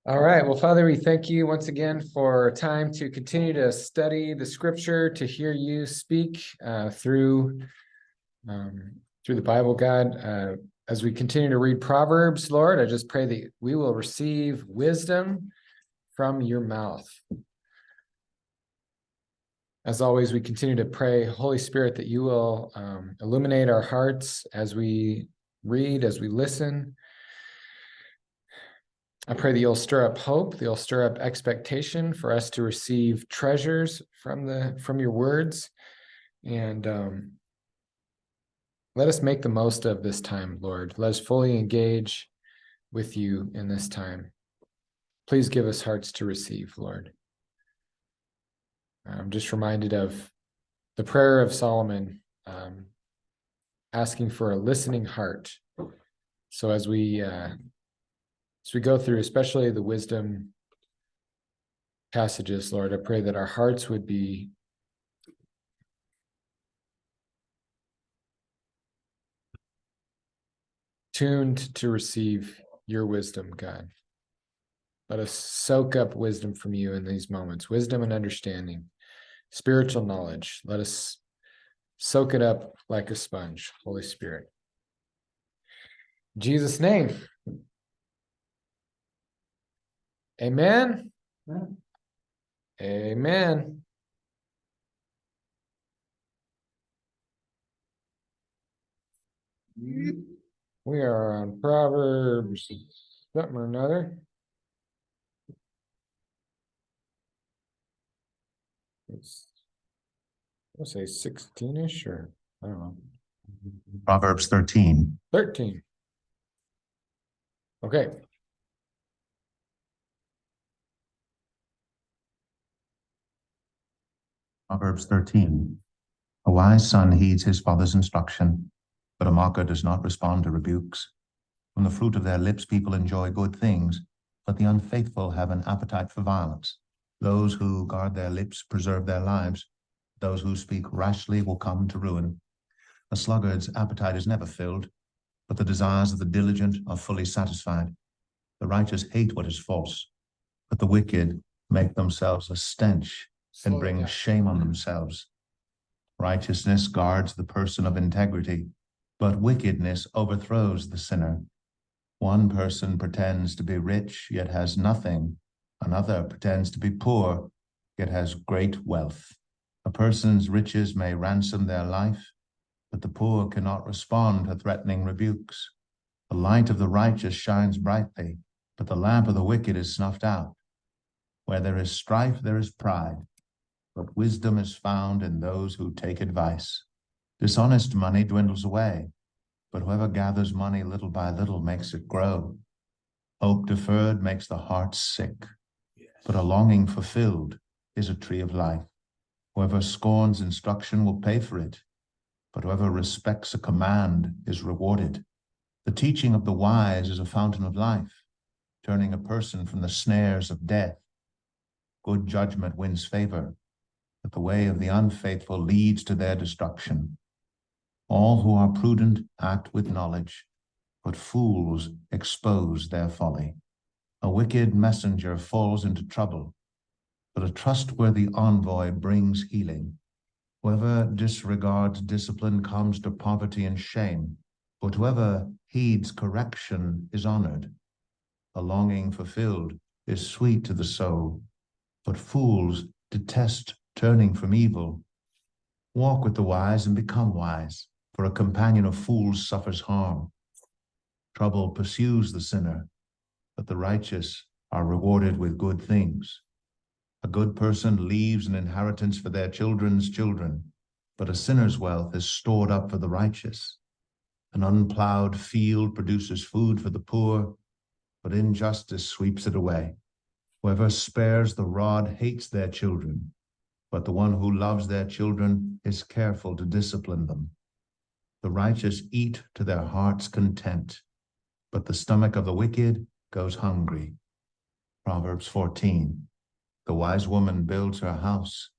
All right. Well, Father, we thank you once again for time to continue to study the scripture, to hear you speak through the Bible, God. As we continue to read Proverbs, Lord, I just pray that we will receive wisdom from your mouth. As always, we continue to pray, Holy Spirit, that you will illuminate our hearts as we read, as we listen. I pray that you'll stir up hope, that you'll stir up expectation for us to receive treasures from your words. And let us make the most of this time, Lord. Let us fully engage with you in this time. Please give us hearts to receive, Lord. I'm just reminded of the prayer of Solomon, asking for a listening heart. So as we go through, especially the wisdom passages, Lord, I pray that our hearts would be tuned to receive your wisdom, God. Let us soak up wisdom from you in these moments, wisdom and understanding, spiritual knowledge. Let us soak it up like a sponge, Holy Spirit. In Jesus' name. Amen. Amen. Amen. We are on Proverbs something or another. I'll say 16-ish, or I don't know. Proverbs 13. 13. Okay. Proverbs 13. A wise son heeds his father's instruction, but a mocker does not respond to rebukes. From the fruit of their lips people enjoy good things, but the unfaithful have an appetite for violence. Those who guard their lips preserve their lives. Those who speak rashly will come to ruin. A sluggard's appetite is never filled, but the desires of the diligent are fully satisfied. The righteous hate what is false, but the wicked make themselves a stench and bring shame on themselves. Righteousness guards the person of integrity, but wickedness overthrows the sinner. One person pretends to be rich, yet has nothing. Another pretends to be poor, yet has great wealth. A person's riches may ransom their life, but the poor cannot respond to threatening rebukes. The light of the righteous shines brightly, but the lamp of the wicked is snuffed out. Where there is strife, there is pride, but wisdom is found in those who take advice. Dishonest money dwindles away, but whoever gathers money little by little makes it grow. Hope deferred makes the heart sick, but a longing fulfilled is a tree of life. Whoever scorns instruction will pay for it, but whoever respects a command is rewarded. The teaching of the wise is a fountain of life, turning a person from the snares of death. Good judgment wins favor, but the way of the unfaithful leads to their destruction. All who are prudent act with knowledge, but fools expose their folly. A wicked messenger falls into trouble, but a trustworthy envoy brings healing. Whoever disregards discipline comes to poverty and shame, but whoever heeds correction is honored. A longing fulfilled is sweet to the soul, but fools detest turning from evil. Walk with the wise and become wise, for a companion of fools suffers harm. Trouble pursues the sinner, but the righteous are rewarded with good things. A good person leaves an inheritance for their children's children, but a sinner's wealth is stored up for the righteous. An unplowed field produces food for the poor, but injustice sweeps it away. Whoever spares the rod hates their children, but the one who loves their children is careful to discipline them. The righteous eat to their heart's content, but the stomach of the wicked goes hungry. Proverbs 14. The wise woman builds her house,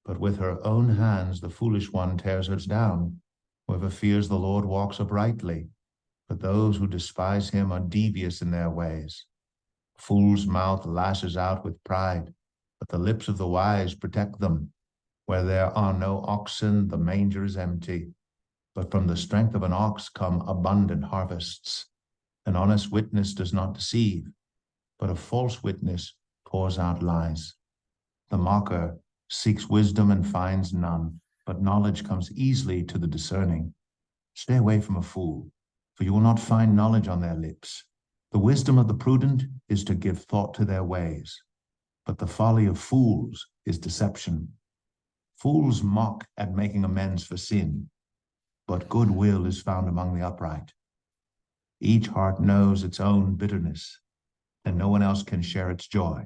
but with her own hands the foolish one tears hers down. Whoever fears the Lord walks uprightly, but those who despise him are devious in their ways. Fool's mouth lashes out with pride, but the lips of the wise protect them. Where there are no oxen, the manger is empty, but from the strength of an ox come abundant harvests. An honest witness does not deceive, but a false witness pours out lies. The mocker seeks wisdom and finds none, but knowledge comes easily to the discerning. Stay away from a fool, for you will not find knowledge on their lips. The wisdom of the prudent is to give thought to their ways, but the folly of fools is deception. Fools mock at making amends for sin, but goodwill is found among the upright. Each heart knows its own bitterness, and no one else can share its joy.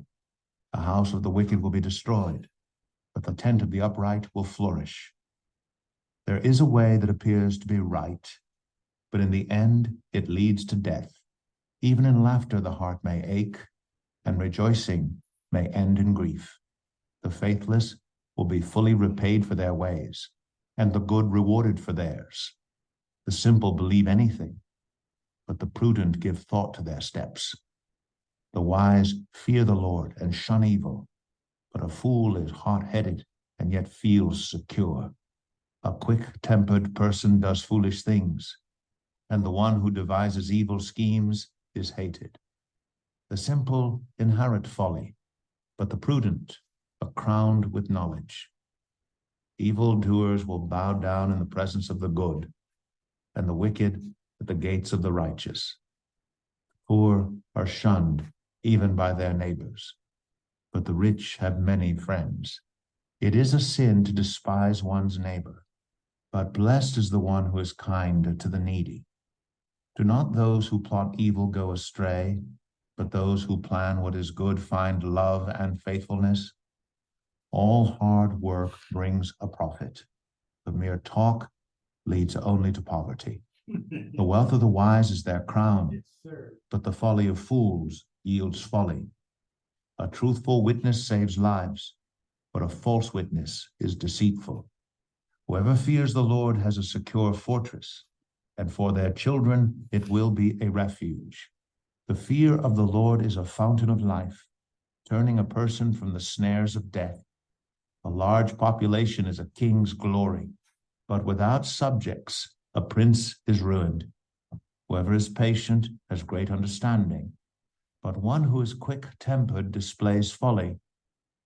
The house of the wicked will be destroyed, but the tent of the upright will flourish. There is a way that appears to be right, but in the end it leads to death. Even in laughter the heart may ache, and rejoicing may end in grief. The faithless will be fully repaid for their ways, and the good rewarded for theirs. The simple believe anything, but the prudent give thought to their steps. The wise fear the Lord and shun evil, but a fool is hot-headed and yet feels secure. A quick-tempered person does foolish things, and the one who devises evil schemes is hated. The simple inherit folly, but the prudent are crowned with knowledge. Evildoers will bow down in the presence of the good, and the wicked at the gates of the righteous. The poor are shunned even by their neighbors, but the rich have many friends. It is a sin to despise one's neighbor, but blessed is the one who is kind to the needy. Do not those who plot evil go astray, but those who plan what is good find love and faithfulness? All hard work brings a profit, but mere talk leads only to poverty. The wealth of the wise is their crown, but the folly of fools yields folly. A truthful witness saves lives, but a false witness is deceitful. Whoever fears the Lord has a secure fortress, and for their children it will be a refuge. The fear of the Lord is a fountain of life, turning a person from the snares of death. A large population is a king's glory, but without subjects a prince is ruined. Whoever is patient has great understanding, but one who is quick-tempered displays folly.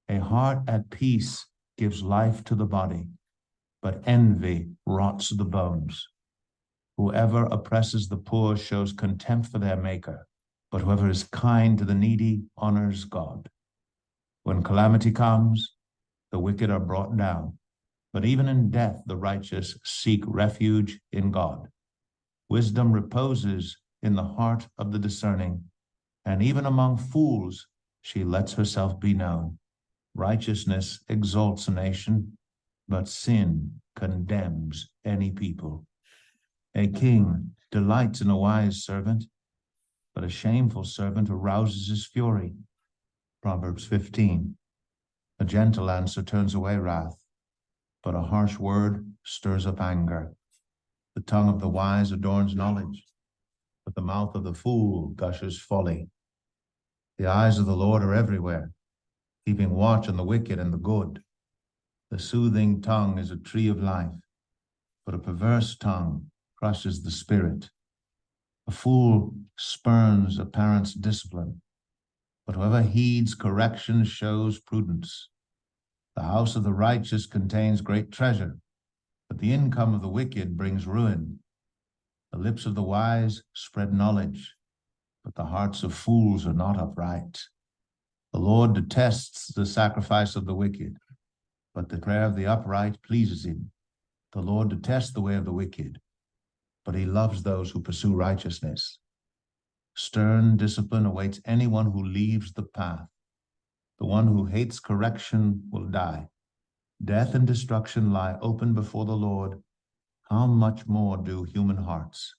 A heart at peace gives life to the body, but envy rots the bones. Whoever oppresses the poor shows contempt for their maker, but whoever is kind to the needy honors God. When calamity comes, the wicked are brought down, but even in death the righteous seek refuge in God. Wisdom reposes in the heart of the discerning, and even among fools she lets herself be known. Righteousness exalts a nation, but sin condemns any people. A king delights in a wise servant, but a shameful servant arouses his fury. Proverbs 15. A gentle answer turns away wrath, but a harsh word stirs up anger. The tongue of the wise adorns knowledge, but the mouth of the fool gushes folly. The eyes of the Lord are everywhere, keeping watch on the wicked and the good. The soothing tongue is a tree of life, but a perverse tongue crushes the spirit. A fool spurns a parent's discipline, but whoever heeds correction shows prudence. The house of the righteous contains great treasure, but the income of the wicked brings ruin. The lips of the wise spread knowledge, but the hearts of fools are not upright. The Lord detests the sacrifice of the wicked, but the prayer of the upright pleases him. The Lord detests the way of the wicked, but he loves those who pursue righteousness. Stern discipline awaits anyone who leaves the path. The one who hates correction will die. Death and destruction lie open before the Lord. How much more do human hearts?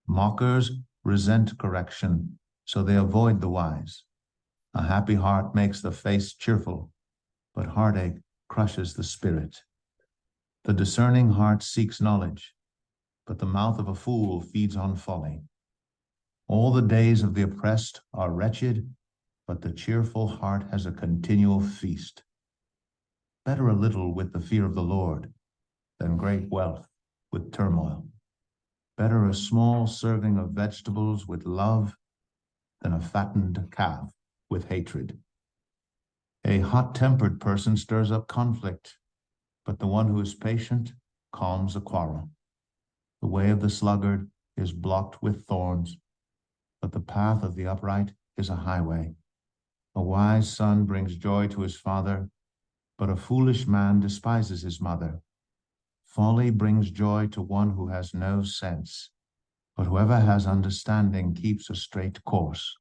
Mockers resent correction, so they avoid the wise. A happy heart makes the face cheerful, but heartache crushes the spirit. The discerning heart seeks knowledge, but the mouth of a fool feeds on folly. All the days of the oppressed are wretched, but the cheerful heart has a continual feast. Better a little with the fear of the Lord than great wealth with turmoil. Better a small serving of vegetables with love than a fattened calf with hatred. A hot-tempered person stirs up conflict, but the one who is patient calms a quarrel. The way of the sluggard is blocked with thorns, but the path of the upright is a highway. A wise son brings joy to his father, but a foolish man despises his mother. Folly brings joy to one who has no sense, but whoever has understanding keeps a straight course.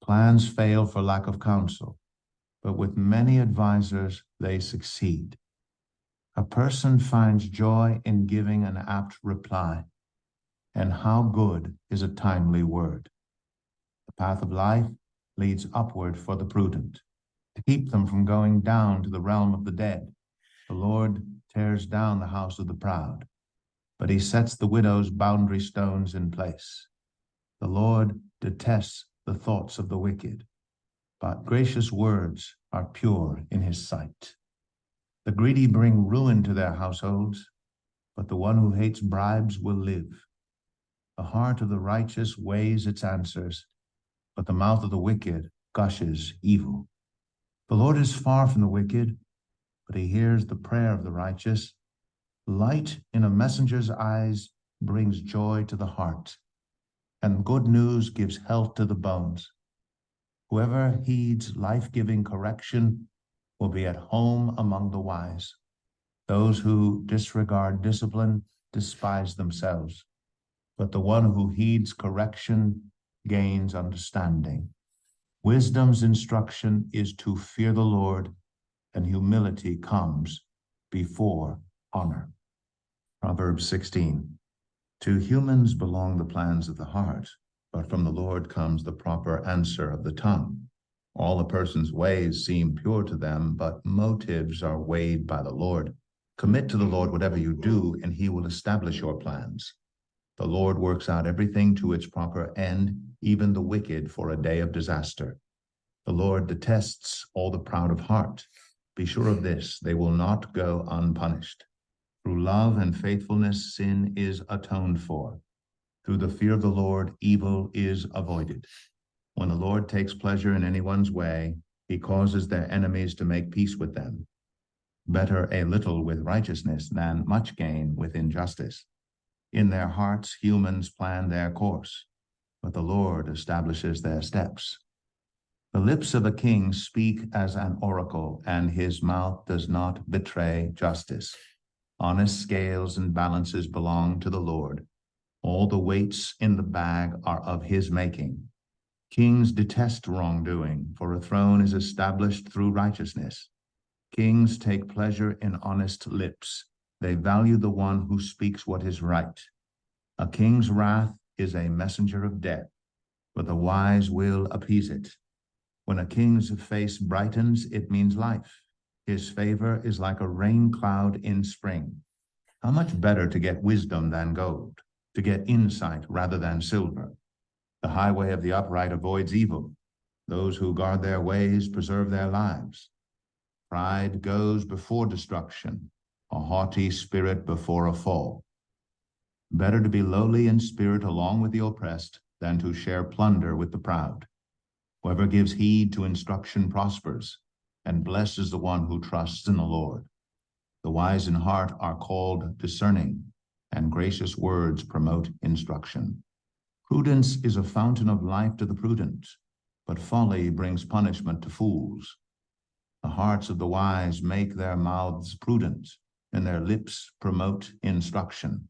Plans fail for lack of counsel, but with many advisers they succeed. A person finds joy in giving an apt reply, and how good is a timely word. The path of life leads upward for the prudent, to keep them from going down to the realm of the dead. The Lord tears down the house of the proud, but he sets the widow's boundary stones in place. The Lord detests the thoughts of the wicked, but gracious words are pure in his sight. The greedy bring ruin to their households, but the one who hates bribes will live. The heart of the righteous weighs its answers, but the mouth of the wicked gushes evil. The Lord is far from the wicked, but he hears the prayer of the righteous. Light in a messenger's eyes brings joy to the heart, and good news gives health to the bones. Whoever heeds life-giving correction will be at home among the wise. Those who disregard discipline despise themselves, but the one who heeds correction gains understanding. Wisdom's instruction is to fear the Lord, and humility comes before honor. Proverbs 16. To humans belong the plans of the heart, but from the Lord comes the proper answer of the tongue. All a person's ways seem pure to them, but motives are weighed by the Lord. Commit to the Lord whatever you do, and he will establish your plans. The Lord works out everything to its proper end, even the wicked for a day of disaster. The Lord detests all the proud of heart. Be sure of this, they will not go unpunished. Through love and faithfulness, sin is atoned for. Through the fear of the Lord, evil is avoided. When the Lord takes pleasure in anyone's way, he causes their enemies to make peace with them. Better a little with righteousness than much gain with injustice. In their hearts, humans plan their course, but the Lord establishes their steps. The lips of a king speak as an oracle, and his mouth does not betray justice. Honest scales and balances belong to the Lord. All the weights in the bag are of his making. Kings detest wrongdoing, for a throne is established through righteousness. Kings take pleasure in honest lips. They value the one who speaks what is right. A king's wrath is a messenger of death, but the wise will appease it. When a king's face brightens, it means life. His favor is like a rain cloud in spring. How much better to get wisdom than gold, to get insight rather than silver. The highway of the upright avoids evil. Those who guard their ways preserve their lives. Pride goes before destruction, a haughty spirit before a fall. Better to be lowly in spirit along with the oppressed than to share plunder with the proud. Whoever gives heed to instruction prospers, and blessed is the one who trusts in the Lord. The wise in heart are called discerning, and gracious words promote instruction. Prudence is a fountain of life to the prudent, but folly brings punishment to fools. The hearts of the wise make their mouths prudent, and their lips promote instruction.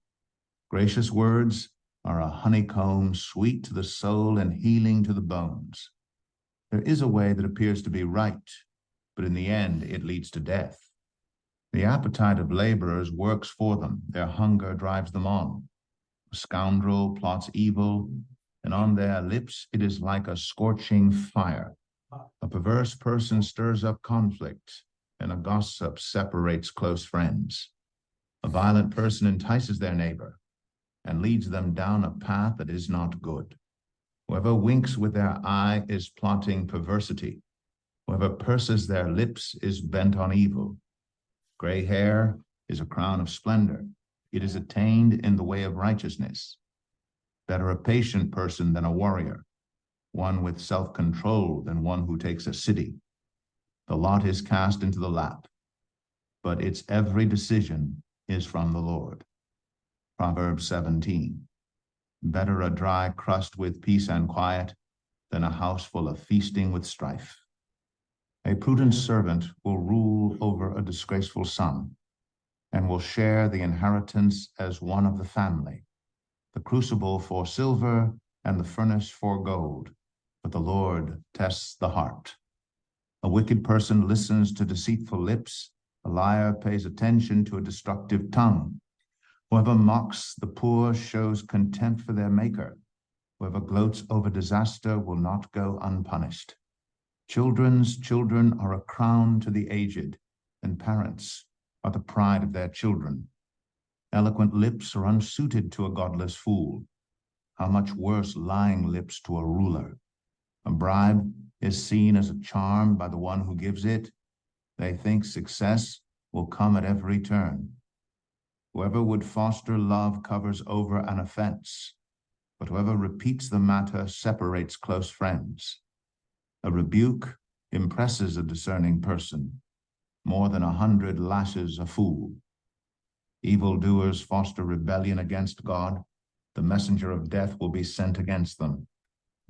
Gracious words are a honeycomb, sweet to the soul and healing to the bones. There is a way that appears to be right, but in the end it leads to death. The appetite of laborers works for them, their hunger drives them on. A scoundrel plots evil, and on their lips it is like a scorching fire. A perverse person stirs up conflict, and a gossip separates close friends. A violent person entices their neighbor and leads them down a path that is not good. Whoever winks with their eye is plotting perversity. Whoever purses their lips is bent on evil. Gray hair is a crown of splendor. It is attained in the way of righteousness. Better a patient person than a warrior, one with self-control than one who takes a city. The lot is cast into the lap, but its every decision is from the Lord. Proverbs 17. Better a dry crust with peace and quiet than a house full of feasting with strife. A prudent servant will rule over a disgraceful son and will share the inheritance as one of the family. The crucible for silver and the furnace for gold, but the Lord tests the heart. A wicked person listens to deceitful lips. A liar pays attention to a destructive tongue. Whoever mocks the poor shows contempt for their maker. Whoever gloats over disaster will not go unpunished. Children's children are a crown to the aged, and parents are the pride of their children. Eloquent lips are unsuited to a godless fool. How much worse lying lips to a ruler. A bribe is seen as a charm by the one who gives it. They think success will come at every turn. Whoever would foster love covers over an offense, but whoever repeats the matter separates close friends. A rebuke impresses a discerning person. More than 100 lashes a fool. Evildoers foster rebellion against God. The messenger of death will be sent against them.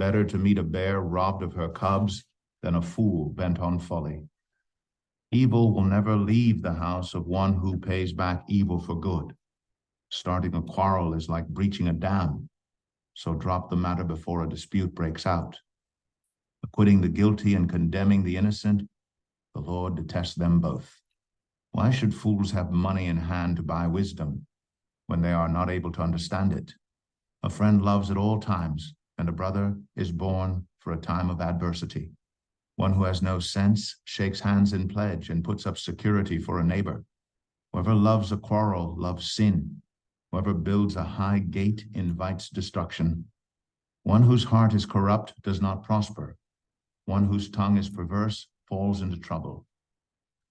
Better to meet a bear robbed of her cubs than a fool bent on folly. Evil will never leave the house of one who pays back evil for good. Starting a quarrel is like breaching a dam, so drop the matter before a dispute breaks out. Acquitting the guilty and condemning the innocent, the Lord detests them both. Why should fools have money in hand to buy wisdom when they are not able to understand it? A friend loves at all times, and a brother is born for a time of adversity. One who has no sense shakes hands in pledge and puts up security for a neighbor. Whoever loves a quarrel loves sin. Whoever builds a high gate invites destruction. One whose heart is corrupt does not prosper. One whose tongue is perverse falls into trouble.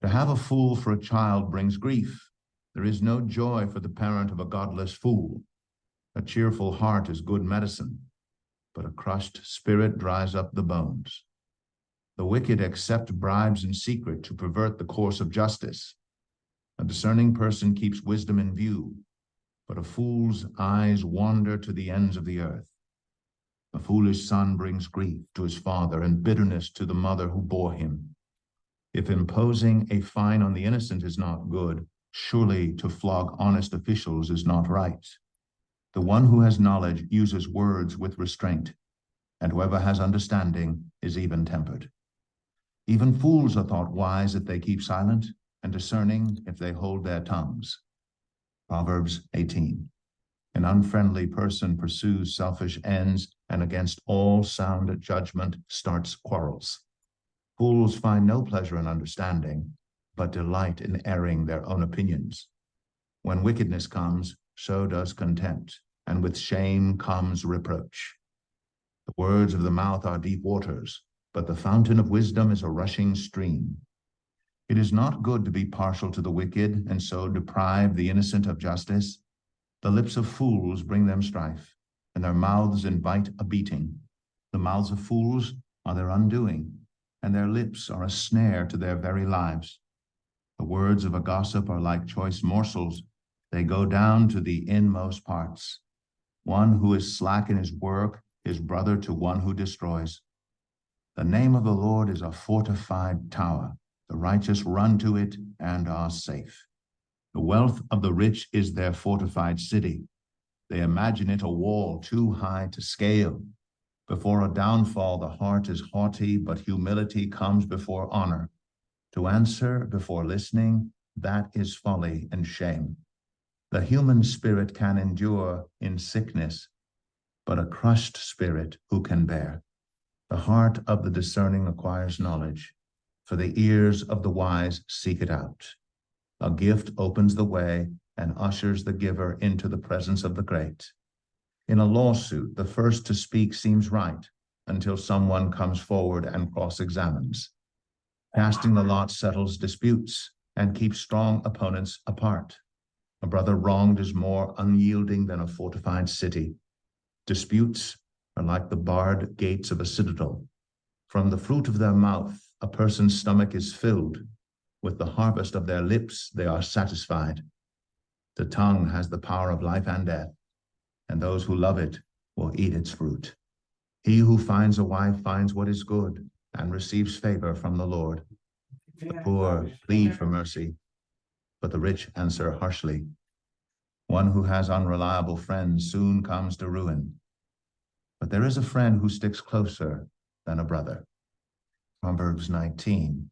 To have a fool for a child brings grief. There is no joy for the parent of a godless fool. A cheerful heart is good medicine, but a crushed spirit dries up the bones. The wicked accept bribes in secret to pervert the course of justice. A discerning person keeps wisdom in view, but a fool's eyes wander to the ends of the earth. A foolish son brings grief to his father and bitterness to the mother who bore him. If imposing a fine on the innocent is not good, surely to flog honest officials is not right. The one who has knowledge uses words with restraint, and whoever has understanding is even-tempered. Even fools are thought wise if they keep silent, and discerning if they hold their tongues. Proverbs 18. An unfriendly person pursues selfish ends, and against all sound judgment starts quarrels. Fools find no pleasure in understanding, but delight in airing their own opinions. When wickedness comes, so does contempt, and with shame comes reproach. The words of the mouth are deep waters, but the fountain of wisdom is a rushing stream. It is not good to be partial to the wicked, and so deprive the innocent of justice. The lips of fools bring them strife, and their mouths invite a beating. The mouths of fools are their undoing, and their lips are a snare to their very lives. The words of a gossip are like choice morsels. They go down to the inmost parts. One who is slack in his work is brother to one who destroys. The name of the Lord is a fortified tower. The righteous run to it and are safe. The wealth of the rich is their fortified city. They imagine it a wall too high to scale. Before a downfall, the heart is haughty, but humility comes before honor. To answer before listening, that is folly and shame. The human spirit can endure in sickness, but a crushed spirit who can bear? The heart of the discerning acquires knowledge, for the ears of the wise seek it out. A gift opens the way and ushers the giver into the presence of the great. In a lawsuit, the first to speak seems right until someone comes forward and cross-examines. Casting the lot settles disputes and keeps strong opponents apart. A brother wronged is more unyielding than a fortified city. Disputes are like the barred gates of a citadel. From the fruit of their mouth, a person's stomach is filled. With the harvest of their lips, they are satisfied. The tongue has the power of life and death, and those who love it will eat its fruit. He who finds a wife finds what is good and receives favor from the Lord. The poor plead for mercy, but the rich answer harshly. One who has unreliable friends soon comes to ruin, but there is a friend who sticks closer than a brother. Proverbs 19.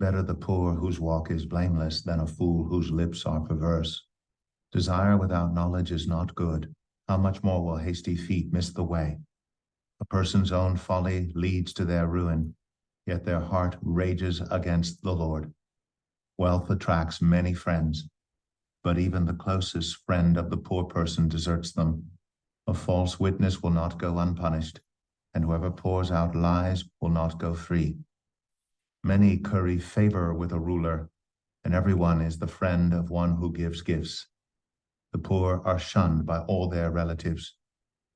Better the poor whose walk is blameless than a fool whose lips are perverse. Desire without knowledge is not good. How much more will hasty feet miss the way? A person's own folly leads to their ruin, yet their heart rages against the Lord. Wealth attracts many friends, but even the closest friend of the poor person deserts them. A false witness will not go unpunished, and whoever pours out lies will not go free. Many curry favor with a ruler, and everyone is the friend of one who gives gifts. The poor are shunned by all their relatives.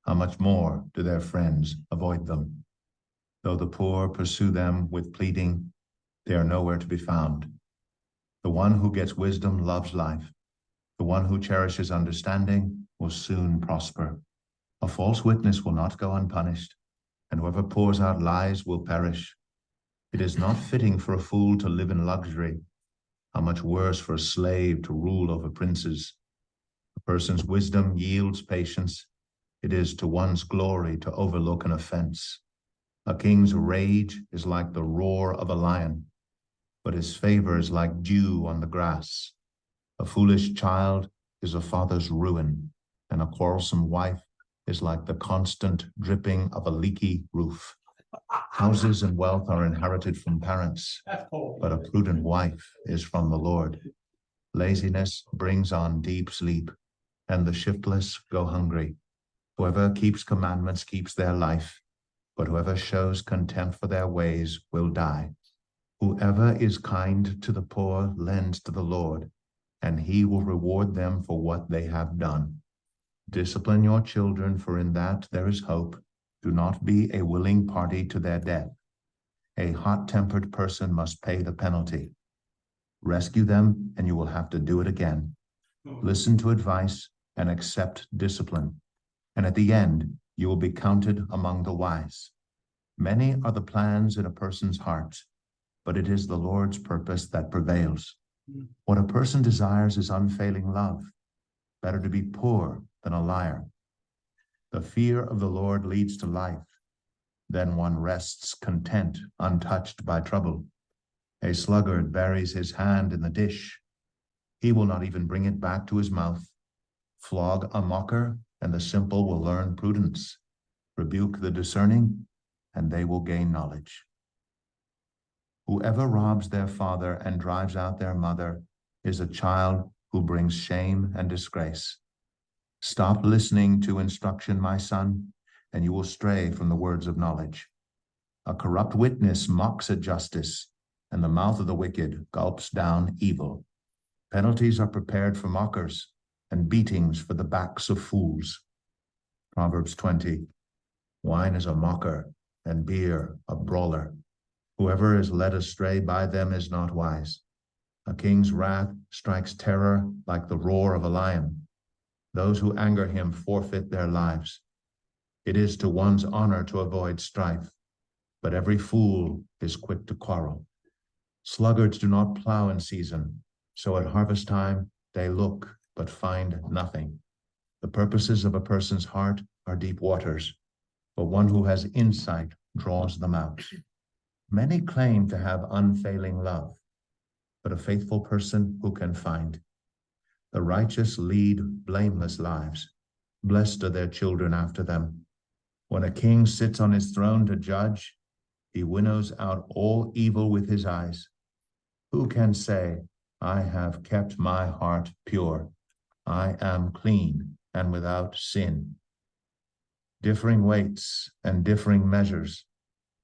How much more do their friends avoid them? Though the poor pursue them with pleading, they are nowhere to be found. The one who gets wisdom loves life. The one who cherishes understanding will soon prosper. A false witness will not go unpunished, and whoever pours out lies will perish. It is not fitting for a fool to live in luxury. How much worse for a slave to rule over princes. A person's wisdom yields patience. It is to one's glory to overlook an offense. A king's rage is like the roar of a lion, but his favor is like dew on the grass. A foolish child is a father's ruin, and a quarrelsome wife is like the constant dripping of a leaky roof. Houses and wealth are inherited from parents, but a prudent wife is from the Lord. Laziness brings on deep sleep, and the shiftless go hungry. Whoever keeps commandments keeps their life, but whoever shows contempt for their ways will die. Whoever is kind to the poor lends to the Lord, and he will reward them for what they have done. Discipline your children, for in that there is hope. Do not be a willing party to their death. A hot-tempered person must pay the penalty. Rescue them, and you will have to do it again. Listen to advice and accept discipline, and at the end, you will be counted among the wise. Many are the plans in a person's heart, but it is the Lord's purpose that prevails. What a person desires is unfailing love. Better to be poor than a liar. The fear of the Lord leads to life. Then one rests content, untouched by trouble. A sluggard buries his hand in the dish. He will not even bring it back to his mouth. Flog a mocker, and the simple will learn prudence. Rebuke the discerning, and they will gain knowledge. Whoever robs their father and drives out their mother is a child who brings shame and disgrace. Stop listening to instruction, my son, and you will stray from the words of knowledge. A corrupt witness mocks at justice, and the mouth of the wicked gulps down evil. Penalties are prepared for mockers, and beatings for the backs of fools. Proverbs 20. Wine is a mocker, and beer a brawler. Whoever is led astray by them is not wise. A king's wrath strikes terror like the roar of a lion. Those who anger him forfeit their lives. It is to one's honor to avoid strife, but every fool is quick to quarrel. Sluggards do not plow in season, so at harvest time they look but find nothing. The purposes of a person's heart are deep waters, but one who has insight draws them out. Many claim to have unfailing love, but a faithful person who can find? The righteous lead blameless lives. Blessed are their children after them. When a king sits on his throne to judge, he winnows out all evil with his eyes. Who can say, I have kept my heart pure. I am clean and without sin. differing weights and differing measures,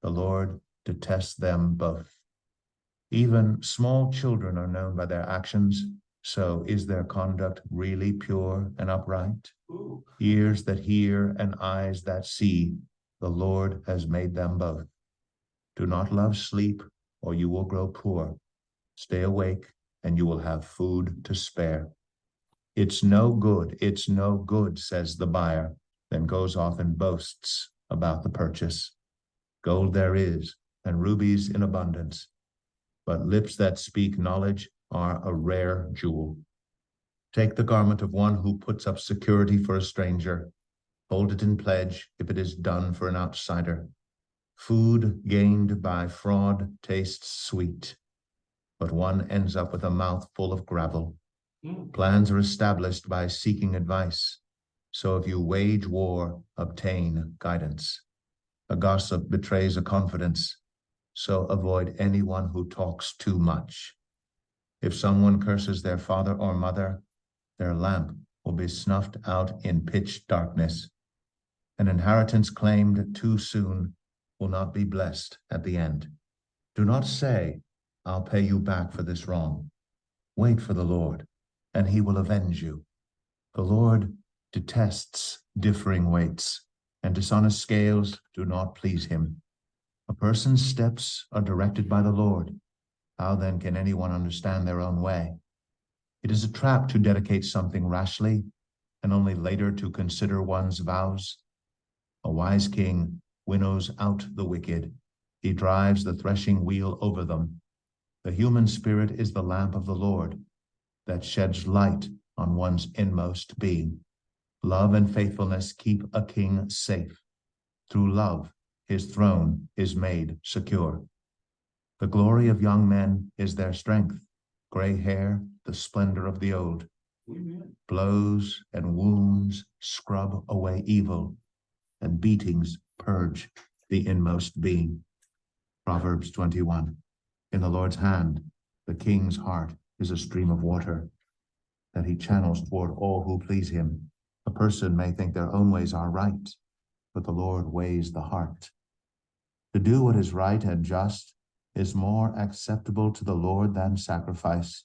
the Lord detests them both. Even small children are known by their actions, so is their conduct really pure and upright? Ears that hear and eyes that see, the Lord has made them both. Do not love sleep, or you will grow poor. Stay awake, and you will have food to spare. It's no good, says the buyer, then goes off and boasts about the purchase. Gold there is, and rubies in abundance, but lips that speak knowledge are a rare jewel. Take the garment of one who puts up security for a stranger. Hold it in pledge if it is done for an outsider. Food gained by fraud tastes sweet, but one ends up with a mouth full of gravel. Plans are established by seeking advice. So if you wage war, obtain guidance. A gossip betrays a confidence, so avoid anyone who talks too much. If someone curses their father or mother, their lamp will be snuffed out in pitch darkness. An inheritance claimed too soon will not be blessed at the end. Do not say, I'll pay you back for this wrong. Wait for the Lord, and he will avenge you. The Lord detests differing weights, and dishonest scales do not please him. A person's steps are directed by the Lord. How then can anyone understand their own way? It is a trap to dedicate something rashly, and only later to consider one's vows. A wise king winnows out the wicked. He drives the threshing wheel over them. The human spirit is the lamp of the Lord that sheds light on one's inmost being. Love and faithfulness keep a king safe. Through love, his throne is made secure. The glory of young men is their strength. Gray hair, the splendor of the old. Amen. Blows and wounds scrub away evil, and beatings purge the inmost being. Proverbs 21. In the Lord's hand, the king's heart is a stream of water that he channels toward all who please him. A person may think their own ways are right, but the Lord weighs the heart. To do what is right and just is more acceptable to the Lord than sacrifice.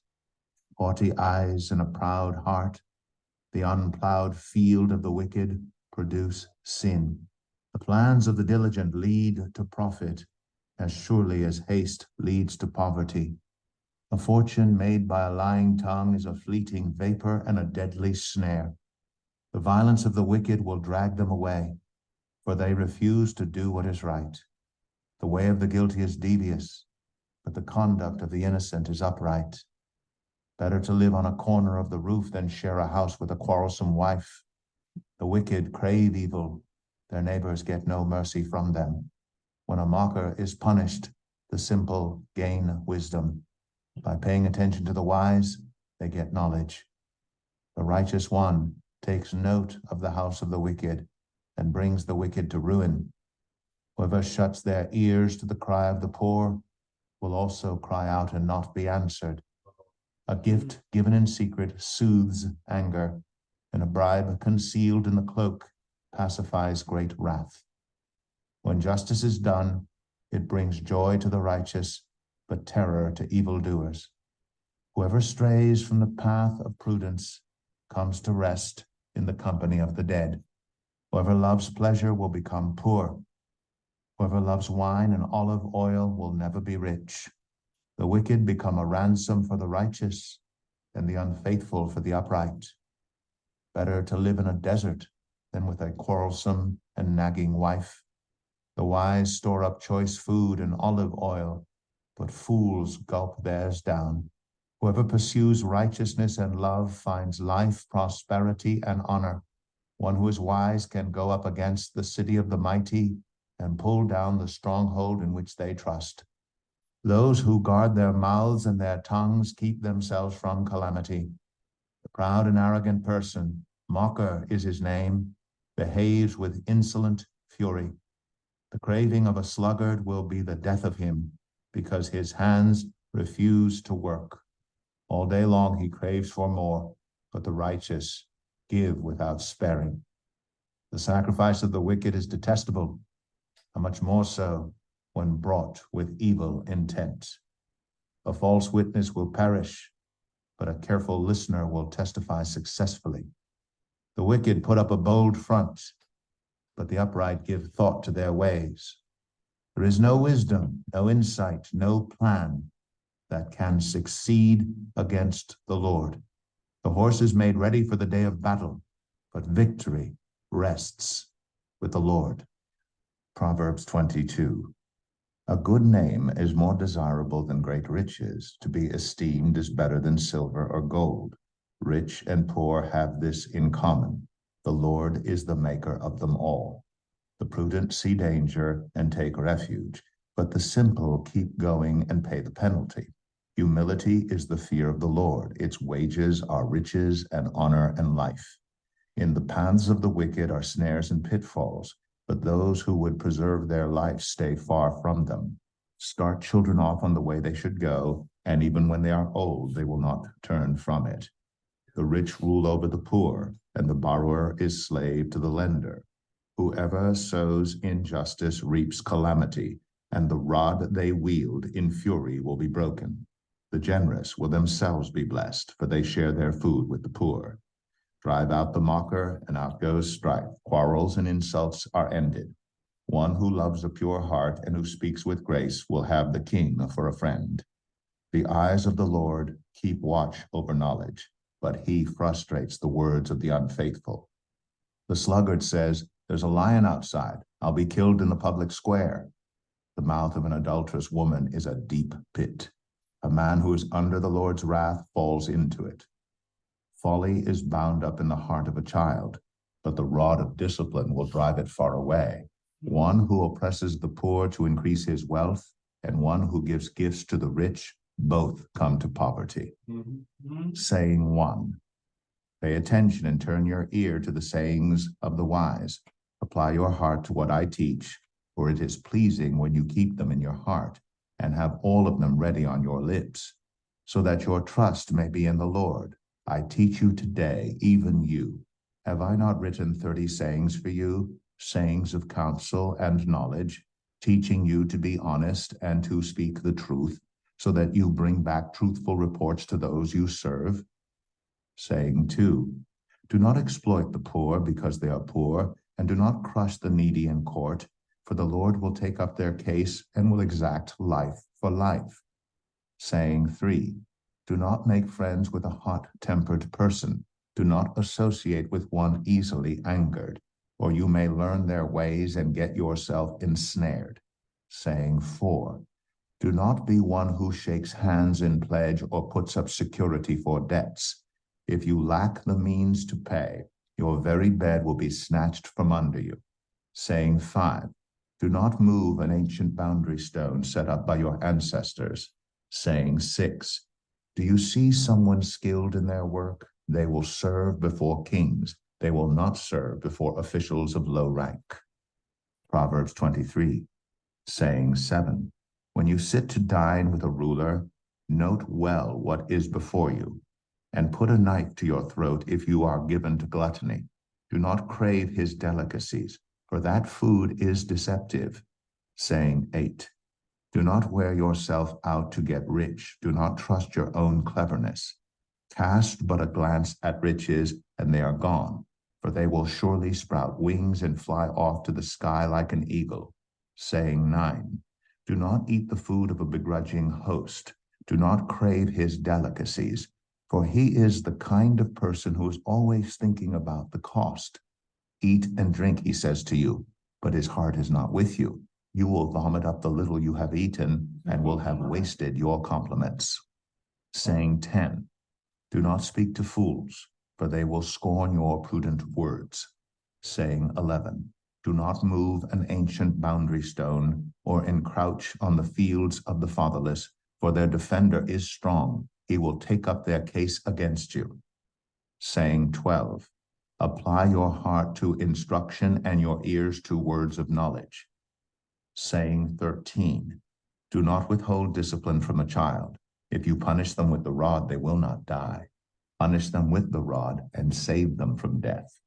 Haughty eyes and a proud heart, the unplowed field of the wicked, produce sin. The plans of the diligent lead to profit, as surely as haste leads to poverty. A fortune made by a lying tongue is a fleeting vapor and a deadly snare. The violence of the wicked will drag them away, for they refuse to do what is right. The way of the guilty is devious, but the conduct of the innocent is upright. Better to live on a corner of the roof than share a house with a quarrelsome wife. The wicked crave evil, their neighbors get no mercy from them. When a mocker is punished, the simple gain wisdom. By paying attention to the wise, they get knowledge. The righteous one takes note of the house of the wicked and brings the wicked to ruin. Whoever shuts their ears to the cry of the poor will also cry out and not be answered. A gift given in secret soothes anger, and a bribe concealed in the cloak pacifies great wrath. When justice is done, it brings joy to the righteous, but terror to evildoers. Whoever strays from the path of prudence comes to rest in the company of the dead. Whoever loves pleasure will become poor. Whoever loves wine and olive oil will never be rich. The wicked become a ransom for the righteous, and the unfaithful for the upright. Better to live in a desert than with a quarrelsome and nagging wife. The wise store up choice food and olive oil, but fools gulp theirs down. Whoever pursues righteousness and love finds life, prosperity, and honor. One who is wise can go up against the city of the mighty and pull down the stronghold in which they trust. Those who guard their mouths and their tongues keep themselves from calamity. The proud and arrogant person, mocker is his name, behaves with insolent fury. The craving of a sluggard will be the death of him, because his hands refuse to work. All day long he craves for more, but the righteous give without sparing. The sacrifice of the wicked is detestable, how much more so when brought with evil intent. A false witness will perish, but a careful listener will testify successfully. The wicked put up a bold front, but the upright give thought to their ways. There is no wisdom, no insight, no plan that can succeed against the Lord. The horse is made ready for the day of battle, but victory rests with the Lord. Proverbs 22. A good name is more desirable than great riches. To be esteemed is better than silver or gold. Rich and poor have this in common. The Lord is the maker of them all. The prudent see danger and take refuge, but the simple keep going and pay the penalty. Humility is the fear of the Lord. Its wages are riches and honor and life. In the paths of the wicked are snares and pitfalls, but those who would preserve their life stay far from them. Start children off on the way they should go, and even when they are old, they will not turn from it. The rich rule over the poor, and the borrower is slave to the lender. Whoever sows injustice reaps calamity, and the rod they wield in fury will be broken. The generous will themselves be blessed, for they share their food with the poor. Drive out the mocker, and out goes strife. Quarrels and insults are ended. One who loves a pure heart and who speaks with grace will have the king for a friend. The eyes of the Lord keep watch over knowledge, but he frustrates the words of the unfaithful. The sluggard says, "There's a lion outside. I'll be killed in the public square." The mouth of an adulterous woman is a deep pit. A man who is under the Lord's wrath falls into it. Folly is bound up in the heart of a child, but the rod of discipline will drive it far away. One who oppresses the poor to increase his wealth, and one who gives gifts to the rich, both come to poverty. Saying 1. Pay attention and turn your ear to the sayings of the wise. Apply your heart to what I teach, for it is pleasing when you keep them in your heart and have all of them ready on your lips, so that your trust may be in the Lord. I teach you today, even you. Have I not written 30 sayings for you, sayings of counsel and knowledge, teaching you to be honest and to speak the truth, so that you bring back truthful reports to those you serve? Saying 2, do not exploit the poor because they are poor, and do not crush the needy in court, for the Lord will take up their case and will exact life for life. Saying 3, do not make friends with a hot-tempered person. Do not associate with one easily angered, or you may learn their ways and get yourself ensnared. Saying 4, do not be one who shakes hands in pledge or puts up security for debts. If you lack the means to pay, your very bed will be snatched from under you. Saying 5, do not move an ancient boundary stone set up by your ancestors. Saying 6, do you see someone skilled in their work? They will serve before kings. They will not serve before officials of low rank. Proverbs 23. Saying 7, when you sit to dine with a ruler, note well what is before you, and put a knife to your throat if you are given to gluttony. Do not crave his delicacies, for that food is deceptive. Saying 8, do not wear yourself out to get rich. Do not trust your own cleverness. Cast but a glance at riches, and they are gone, for they will surely sprout wings and fly off to the sky like an eagle. Saying 9, do not eat the food of a begrudging host. Do not crave his delicacies, for he is the kind of person who is always thinking about the cost. Eat and drink, he says to you, but his heart is not with you. You will vomit up the little you have eaten and will have wasted your compliments. Saying 10, do not speak to fools, for they will scorn your prudent words. Saying 11, do not move an ancient boundary stone or encroach on the fields of the fatherless, for their defender is strong. He will take up their case against you. Saying 12, apply your heart to instruction and your ears to words of knowledge. Saying 13, do not withhold discipline from a child. If you punish them with the rod, they will not die. Punish them with the rod and save them from death.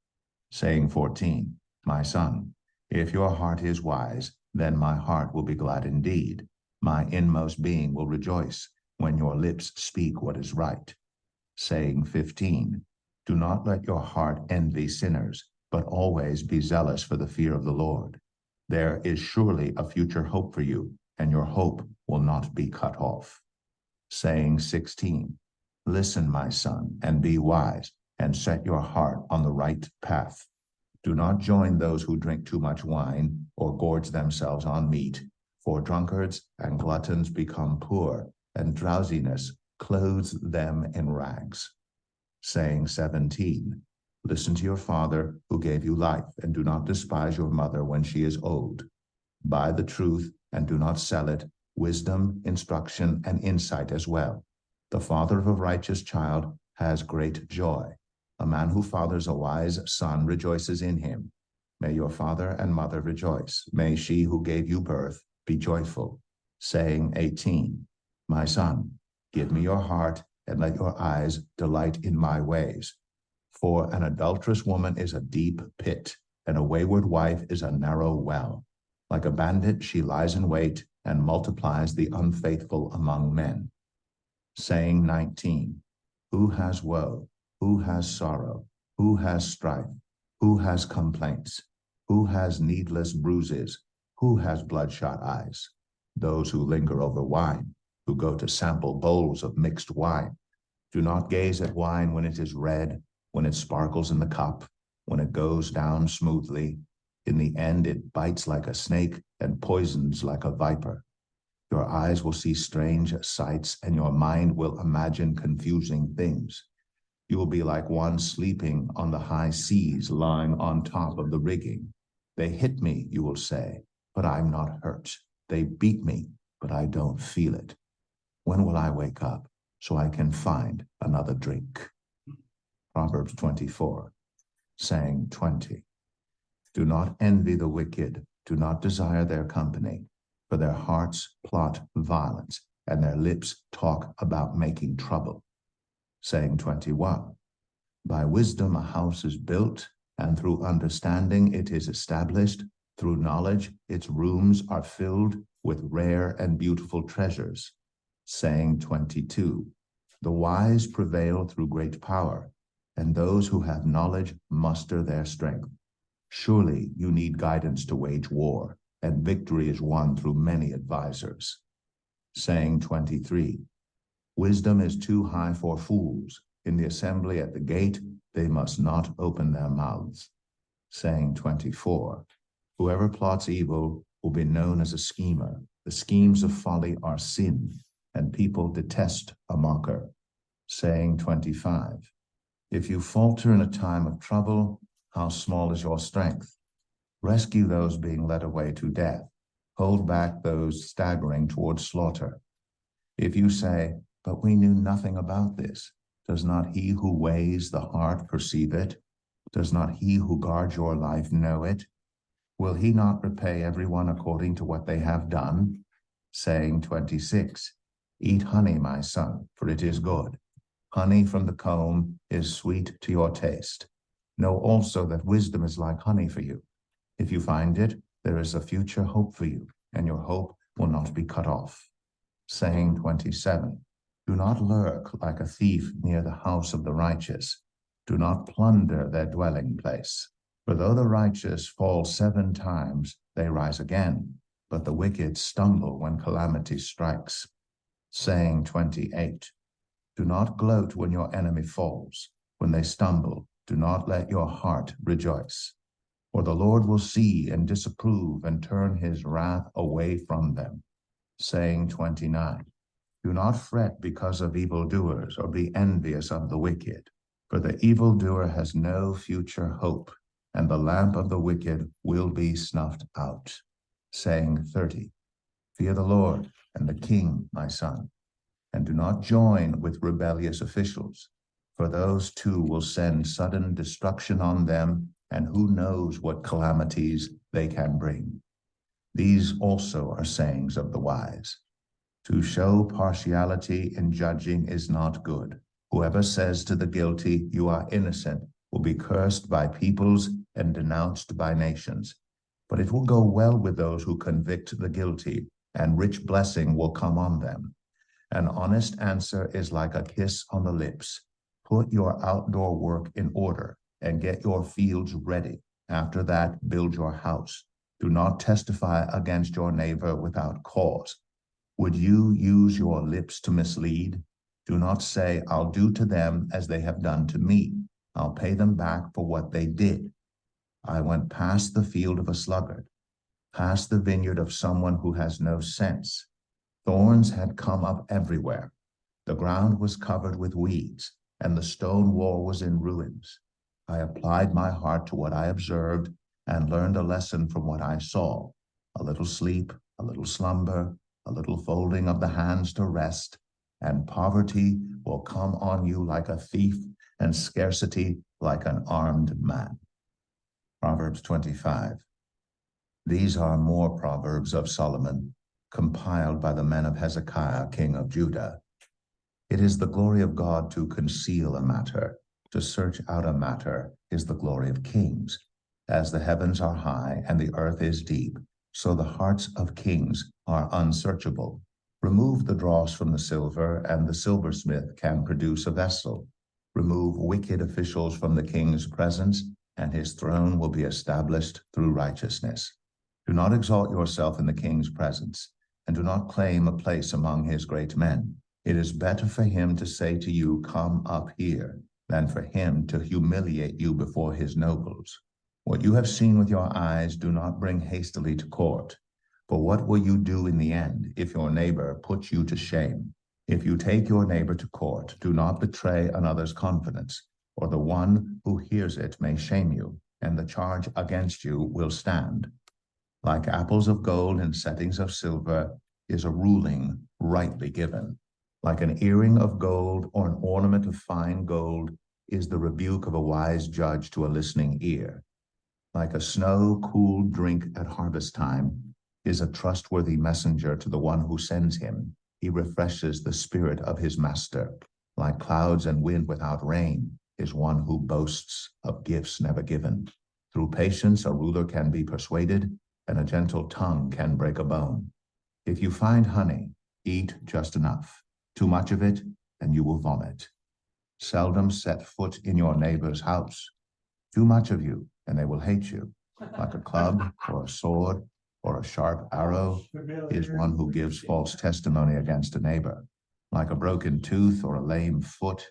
Saying 14, My son, if your heart is wise, then my heart will be glad indeed. My inmost being will rejoice when your lips speak what is right. Saying 15, do not let your heart envy sinners, but always be zealous for the fear of the Lord. There is surely a future hope for you, and your hope will not be cut off. Saying 16, listen, my son, and be wise, and set your heart on the right path. Do not join those who drink too much wine or gorge themselves on meat, for drunkards and gluttons become poor, and drowsiness clothes them in rags. Saying 17, listen to your father who gave you life, and do not despise your mother when she is old. Buy the truth and do not sell it, wisdom, instruction, and insight as well. The father of a righteous child has great joy. A man who fathers a wise son rejoices in him. May your father and mother rejoice. May she who gave you birth be joyful. Saying 18, my son, give me your heart and let your eyes delight in my ways. For an adulterous woman is a deep pit, and a wayward wife is a narrow well. Like a bandit, she lies in wait and multiplies the unfaithful among men. Saying 19, who has woe? Who has sorrow? Who has strife? Who has complaints? Who has needless bruises? Who has bloodshot eyes? Those who linger over wine, who go to sample bowls of mixed wine. Do not gaze at wine when it is red, when it sparkles in the cup, when it goes down smoothly. In the end, it bites like a snake and poisons like a viper. Your eyes will see strange sights, and your mind will imagine confusing things. You will be like one sleeping on the high seas, lying on top of the rigging. They hit me, you will say, but I'm not hurt. They beat me, but I don't feel it. When will I wake up so I can find another drink? Proverbs 24, saying 20. Do not envy the wicked, do not desire their company, for their hearts plot violence, and their lips talk about making trouble. Saying 21, by wisdom a house is built, and through understanding it is established. Through knowledge its rooms are filled with rare and beautiful treasures. Saying 22, the wise prevail through great power, and those who have knowledge muster their strength. Surely you need guidance to wage war, and victory is won through many advisors. Saying 23, wisdom is too high for fools. In the assembly at the gate, they must not open their mouths. Saying 24, whoever plots evil will be known as a schemer. The schemes of folly are sin, and people detest a mocker. Saying 25, if you falter in a time of trouble, how small is your strength? Rescue those being led away to death. Hold back those staggering towards slaughter. If you say, but we knew nothing about this, does not he who weighs the heart perceive it? Does not he who guards your life know it? Will he not repay everyone according to what they have done? Saying 26, eat honey, my son, for it is good. Honey from the comb is sweet to your taste. Know also that wisdom is like honey for you. If you find it, there is a future hope for you, and your hope will not be cut off. Saying 27, do not lurk like a thief near the house of the righteous. Do not plunder their dwelling place. For though the righteous fall 7 times, they rise again, but the wicked stumble when calamity strikes. Saying 28, do not gloat when your enemy falls. When they stumble, do not let your heart rejoice. For the Lord will see and disapprove and turn his wrath away from them. Saying 29, do not fret because of evildoers or be envious of the wicked. For the evildoer has no future hope, and the lamp of the wicked will be snuffed out. Saying 30, fear the Lord and the king, my son, and do not join with rebellious officials, for those too will send sudden destruction on them, and who knows what calamities they can bring. These also are sayings of the wise. To show partiality in judging is not good. Whoever says to the guilty, you are innocent, will be cursed by peoples and denounced by nations. But it will go well with those who convict the guilty, and rich blessing will come on them. An honest answer is like a kiss on the lips. Put your outdoor work in order and get your fields ready. After that, build your house. Do not testify against your neighbor without cause. Would you use your lips to mislead? Do not say, I'll do to them as they have done to me. I'll pay them back for what they did. I went past the field of a sluggard, past the vineyard of someone who has no sense. Thorns had come up everywhere. The ground was covered with weeds, and the stone wall was in ruins. I applied my heart to what I observed and learned a lesson from what I saw. A little sleep, a little slumber, a little folding of the hands to rest, and poverty will come on you like a thief, and scarcity like an armed man. Proverbs 25. These are more Proverbs of Solomon, compiled by the men of Hezekiah, king of Judah. It is the glory of God to conceal a matter. To search out a matter is the glory of kings. As the heavens are high and the earth is deep, so the hearts of kings are unsearchable. Remove the dross from the silver, and the silversmith can produce a vessel. Remove wicked officials from the king's presence, and his throne will be established through righteousness. Do not exalt yourself in the king's presence, and do not claim a place among his great men. It is better for him to say to you, come up here, than for him to humiliate you before his nobles. What you have seen with your eyes, do not bring hastily to court. For what will you do in the end if your neighbor puts you to shame? If you take your neighbor to court, do not betray another's confidence, or the one who hears it may shame you, and the charge against you will stand. Like apples of gold in settings of silver is a ruling rightly given. Like an earring of gold or an ornament of fine gold is the rebuke of a wise judge to a listening ear. Like a snow-cooled drink at harvest time is a trustworthy messenger to the one who sends him. He refreshes the spirit of his master. Like clouds and wind without rain is one who boasts of gifts never given. Through patience, a ruler can be persuaded, and a gentle tongue can break a bone. If you find honey, eat just enough. Too much of it, and you will vomit. Seldom set foot in your neighbor's house. Too much of you, and they will hate you. Like a club or a sword or a sharp arrow is one who gives false testimony against a neighbor. Like a broken tooth or a lame foot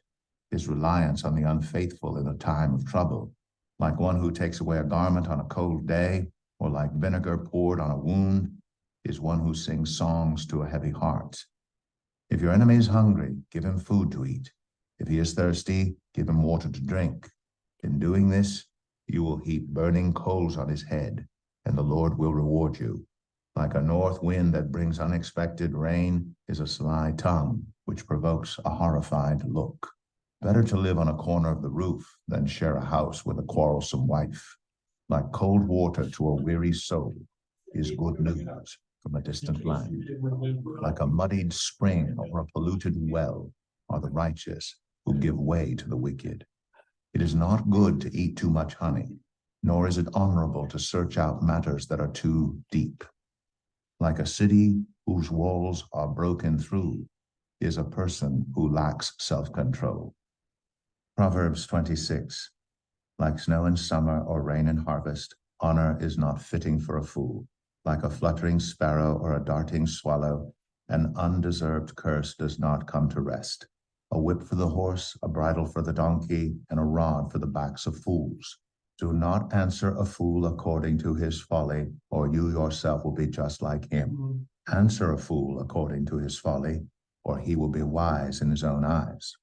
is reliance on the unfaithful in a time of trouble. Like one who takes away a garment on a cold day, or like vinegar poured on a wound, is one who sings songs to a heavy heart. If your enemy is hungry, give him food to eat. If he is thirsty, give him water to drink. In doing this, you will heap burning coals on his head, and the Lord will reward you. Like a north wind that brings unexpected rain is a sly tongue, which provokes a horrified look. Better to live on a corner of the roof than share a house with a quarrelsome wife. Like cold water to a weary soul is good news from a distant land. Like a muddied spring or a polluted well are the righteous who give way to the wicked. It is not good to eat too much honey, nor is it honorable to search out matters that are too deep. Like a city whose walls are broken through is a person who lacks self-control. Proverbs 26. Like snow in summer or rain in harvest, honor is not fitting for a fool. Like a fluttering sparrow or a darting swallow, an undeserved curse does not come to rest. A whip for the horse, a bridle for the donkey, and a rod for the backs of fools. Do not answer a fool according to his folly, or you yourself will be just like him. Answer a fool according to his folly, or he will be wise in his own eyes.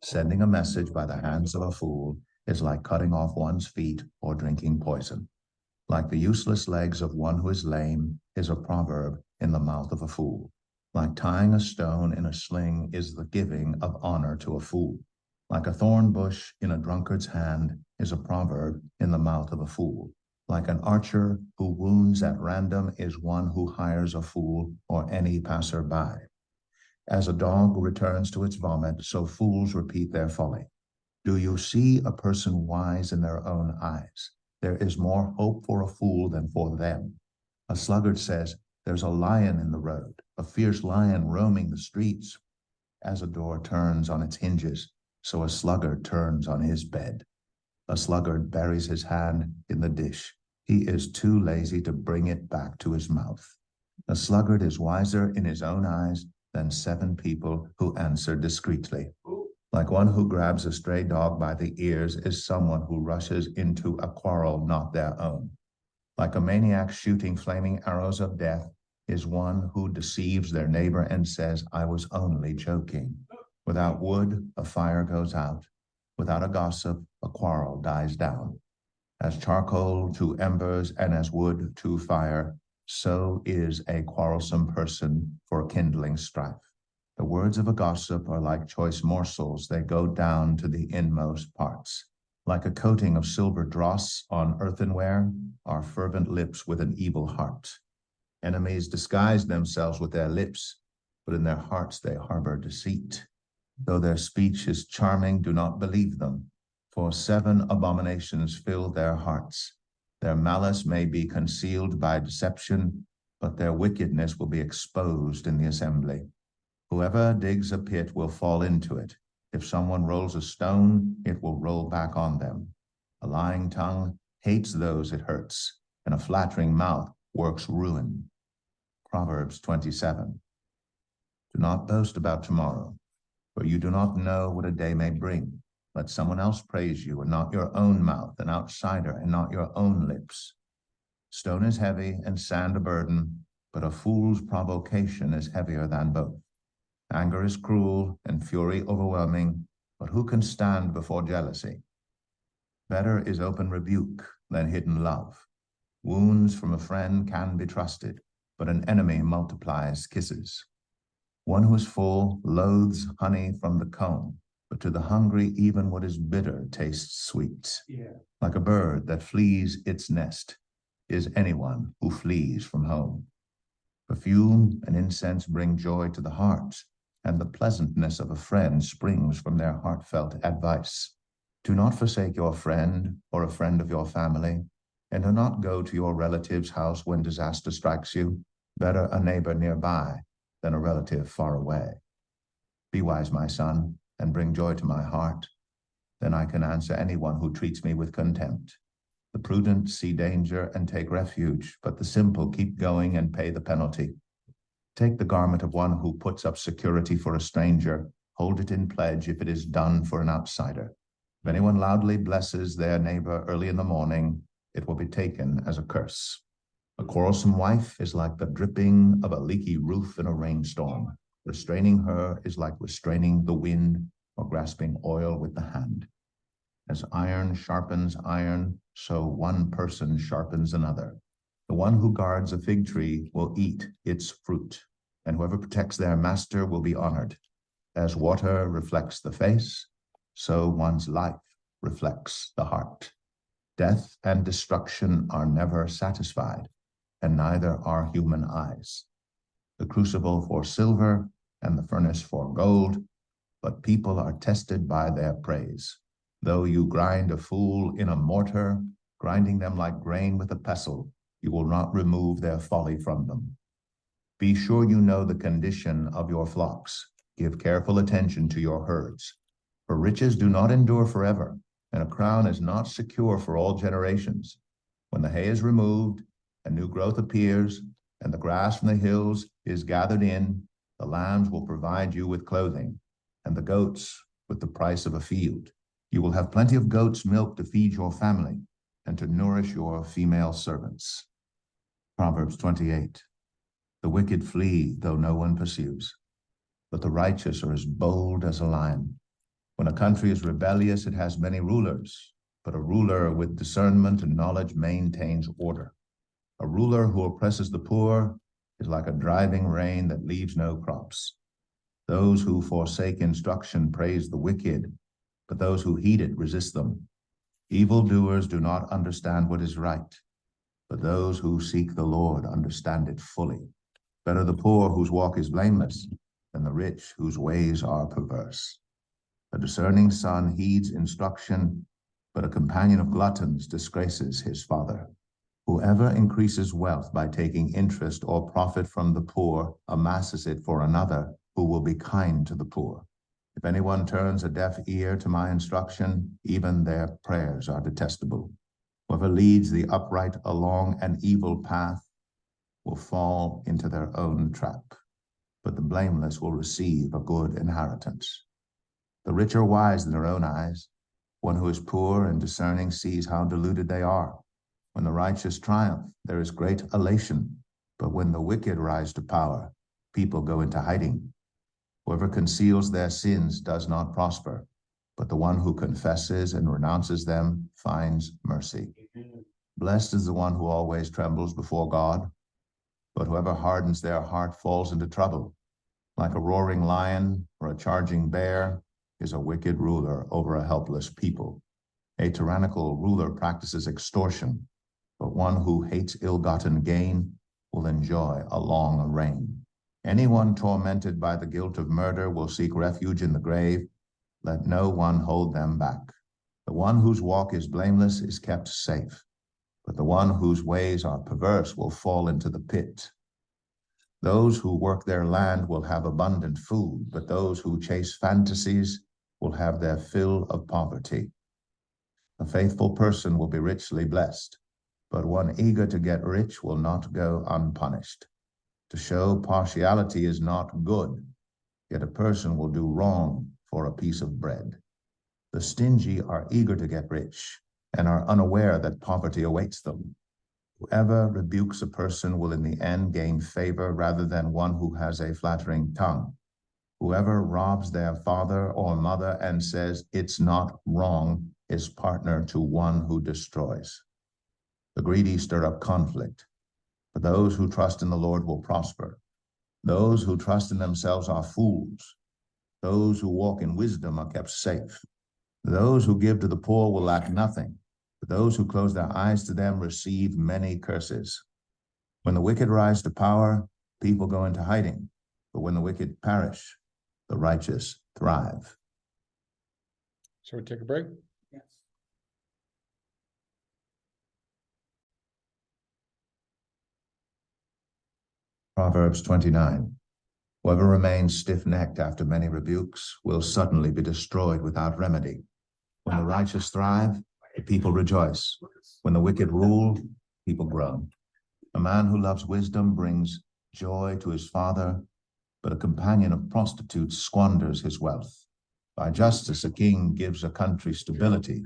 Sending a message by the hands of a fool is like cutting off one's feet or drinking poison. Like the useless legs of one who is lame is a proverb in the mouth of a fool. Like tying a stone in a sling is the giving of honor to a fool. Like a thorn bush in a drunkard's hand is a proverb in the mouth of a fool. Like an archer who wounds at random is one who hires a fool or any passer-by. As a dog returns to its vomit, so fools repeat their folly. Do you see a person wise in their own eyes? There is more hope for a fool than for them. A sluggard says, there's a lion in the road, a fierce lion roaming the streets. As a door turns on its hinges, so a sluggard turns on his bed. A sluggard buries his hand in the dish. He is too lazy to bring it back to his mouth. A sluggard is wiser in his own eyes than 7 people who answer discreetly. Like one who grabs a stray dog by the ears is someone who rushes into a quarrel not their own. Like a maniac shooting flaming arrows of death is one who deceives their neighbor and says, I was only joking. Without wood, a fire goes out. Without a gossip, a quarrel dies down. As charcoal to embers and as wood to fire, so is a quarrelsome person for kindling strife. The words of a gossip are like choice morsels. They go down to the inmost parts. Like a coating of silver dross on earthenware are fervent lips with an evil heart. Enemies disguise themselves with their lips, but in their hearts they harbor deceit. Though their speech is charming, do not believe them, for 7 abominations fill their hearts. Their malice may be concealed by deception, but their wickedness will be exposed in the assembly. Whoever digs a pit will fall into it. If someone rolls a stone, it will roll back on them. A lying tongue hates those it hurts, and a flattering mouth works ruin. Proverbs 27. Do not boast about tomorrow, for you do not know what a day may bring. Let someone else praise you, and not your own mouth, an outsider, and not your own lips. Stone is heavy, and sand a burden, but a fool's provocation is heavier than both. Anger is cruel, and fury overwhelming, but who can stand before jealousy? Better is open rebuke than hidden love. Wounds from a friend can be trusted, but an enemy multiplies kisses. One who is full loathes honey from the comb, but to the hungry even what is bitter tastes sweet. Like a bird that flees its nest is anyone who flees from home. Perfume and incense bring joy to the heart, and the pleasantness of a friend springs from their heartfelt advice. Do not forsake your friend or a friend of your family, and do not go to your relative's house when disaster strikes you. Better a neighbor nearby than a relative far away. Be wise, my son, and bring joy to my heart. Then I can answer anyone who treats me with contempt. The prudent see danger and take refuge, but the simple keep going and pay the penalty. Take the garment of one who puts up security for a stranger. Hold it in pledge if it is done for an outsider. If anyone loudly blesses their neighbor early in the morning, it will be taken as a curse. A quarrelsome wife is like the dripping of a leaky roof in a rainstorm. Restraining her is like restraining the wind or grasping oil with the hand. As iron sharpens iron, so one person sharpens another. The one who guards a fig tree will eat its fruit, and whoever protects their master will be honored. As water reflects the face, so one's life reflects the heart. Death and destruction are never satisfied, and neither are human eyes. The crucible for silver and the furnace for gold, but people are tested by their praise. Though you grind a fool in a mortar, grinding them like grain with a pestle, you will not remove their folly from them. Be sure you know the condition of your flocks. Give careful attention to your herds. For riches do not endure forever, and a crown is not secure for all generations. When the hay is removed, a new growth appears, and the grass from the hills is gathered in, the lambs will provide you with clothing, and the goats with the price of a field. You will have plenty of goat's milk to feed your family and to nourish your female servants. Proverbs 28. The wicked flee, though no one pursues, but the righteous are as bold as a lion. When a country is rebellious, it has many rulers, but a ruler with discernment and knowledge maintains order. A ruler who oppresses the poor is like a driving rain that leaves no crops. Those who forsake instruction praise the wicked, but those who heed it resist them. Evildoers do not understand what is right, but those who seek the Lord understand it fully. Better the poor whose walk is blameless than the rich whose ways are perverse. A discerning son heeds instruction, but a companion of gluttons disgraces his father. Whoever increases wealth by taking interest or profit from the poor amasses it for another who will be kind to the poor. If anyone turns a deaf ear to my instruction, even their prayers are detestable. Whoever leads the upright along an evil path will fall into their own trap, but the blameless will receive a good inheritance. The rich are wise in their own eyes. One who is poor and discerning sees how deluded they are. When the righteous triumph, there is great elation, but when the wicked rise to power, people go into hiding. Whoever conceals their sins does not prosper, but the one who confesses and renounces them finds mercy. Blessed is the one who always trembles before God, but whoever hardens their heart falls into trouble. Like a roaring lion or a charging bear is a wicked ruler over a helpless people. A tyrannical ruler practices extortion, but one who hates ill-gotten gain will enjoy a long reign. Anyone tormented by the guilt of murder will seek refuge in the grave. Let no one hold them back. The one whose walk is blameless is kept safe, but the one whose ways are perverse will fall into the pit. Those who work their land will have abundant food, but those who chase fantasies will have their fill of poverty. A faithful person will be richly blessed, but one eager to get rich will not go unpunished. To show partiality is not good, yet a person will do wrong for a piece of bread. The stingy are eager to get rich and are unaware that poverty awaits them. Whoever rebukes a person will in the end gain favor rather than one who has a flattering tongue. Whoever robs their father or mother and says it's not wrong is partner to one who destroys. The greedy stir up conflict, but those who trust in the Lord will prosper. Those who trust in themselves are fools. Those who walk in wisdom are kept safe. Those who give to the poor will lack nothing, but those who close their eyes to them receive many curses. When the wicked rise to power, people go into hiding, but when the wicked perish, the righteous thrive. Shall we take a break? Yes. Proverbs 29. Whoever remains stiff-necked after many rebukes will suddenly be destroyed without remedy. When the righteous thrive, the people rejoice. When the wicked rule, people groan. A man who loves wisdom brings joy to his father, but a companion of prostitutes squanders his wealth. By justice, a king gives a country stability,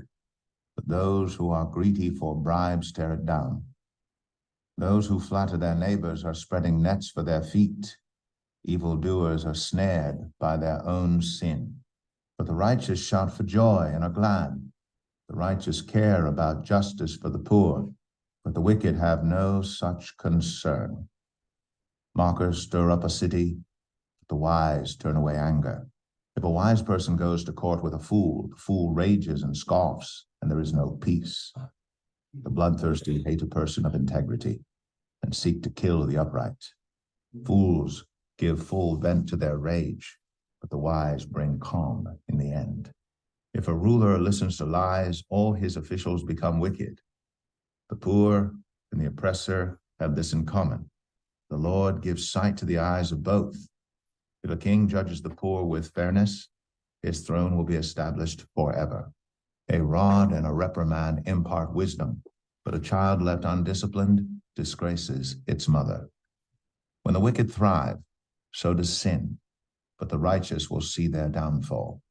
but those who are greedy for bribes tear it down. Those who flatter their neighbors are spreading nets for their feet. Evildoers are snared by their own sin. But the righteous shout for joy and are glad. The righteous care about justice for the poor, but the wicked have no such concern. Mockers stir up a city, but the wise turn away anger. If a wise person goes to court with a fool, the fool rages and scoffs, and there is no peace. The bloodthirsty hate a person of integrity and seek to kill the upright. Fools give full vent to their rage, but the wise bring calm in the end. If a ruler listens to lies, all his officials become wicked. The poor and the oppressor have this in common. The Lord gives sight to the eyes of both. If a king judges the poor with fairness, his throne will be established forever. A rod and a reprimand impart wisdom, but a child left undisciplined disgraces its mother. When the wicked thrive, so does sin, but the righteous will see their downfall.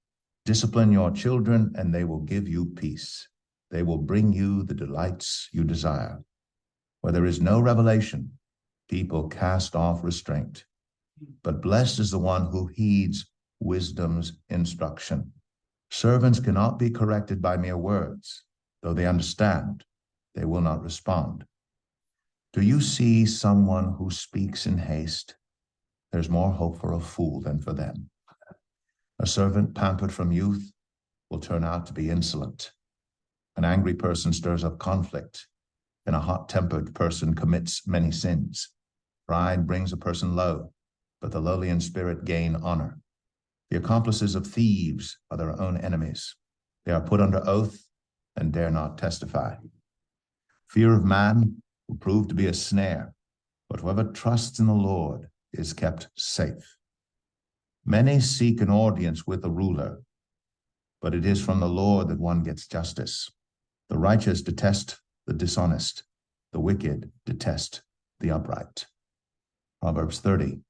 Discipline your children, and they will give you peace. They will bring you the delights you desire. Where there is no revelation, people cast off restraint. But blessed is the one who heeds wisdom's instruction. Servants cannot be corrected by mere words. Though they understand, they will not respond. Do you see someone who speaks in haste? There's more hope for a fool than for them. A servant pampered from youth will turn out to be insolent. An angry person stirs up conflict, and a hot-tempered person commits many sins. Pride brings a person low, but the lowly in spirit gain honor. The accomplices of thieves are their own enemies. They are put under oath, and dare not testify. Fear of man will prove to be a snare, but whoever trusts in the Lord is kept safe. Many seek an audience with a ruler, but it is from the Lord that one gets justice. The righteous detest the dishonest, the wicked detest the upright. Proverbs 30.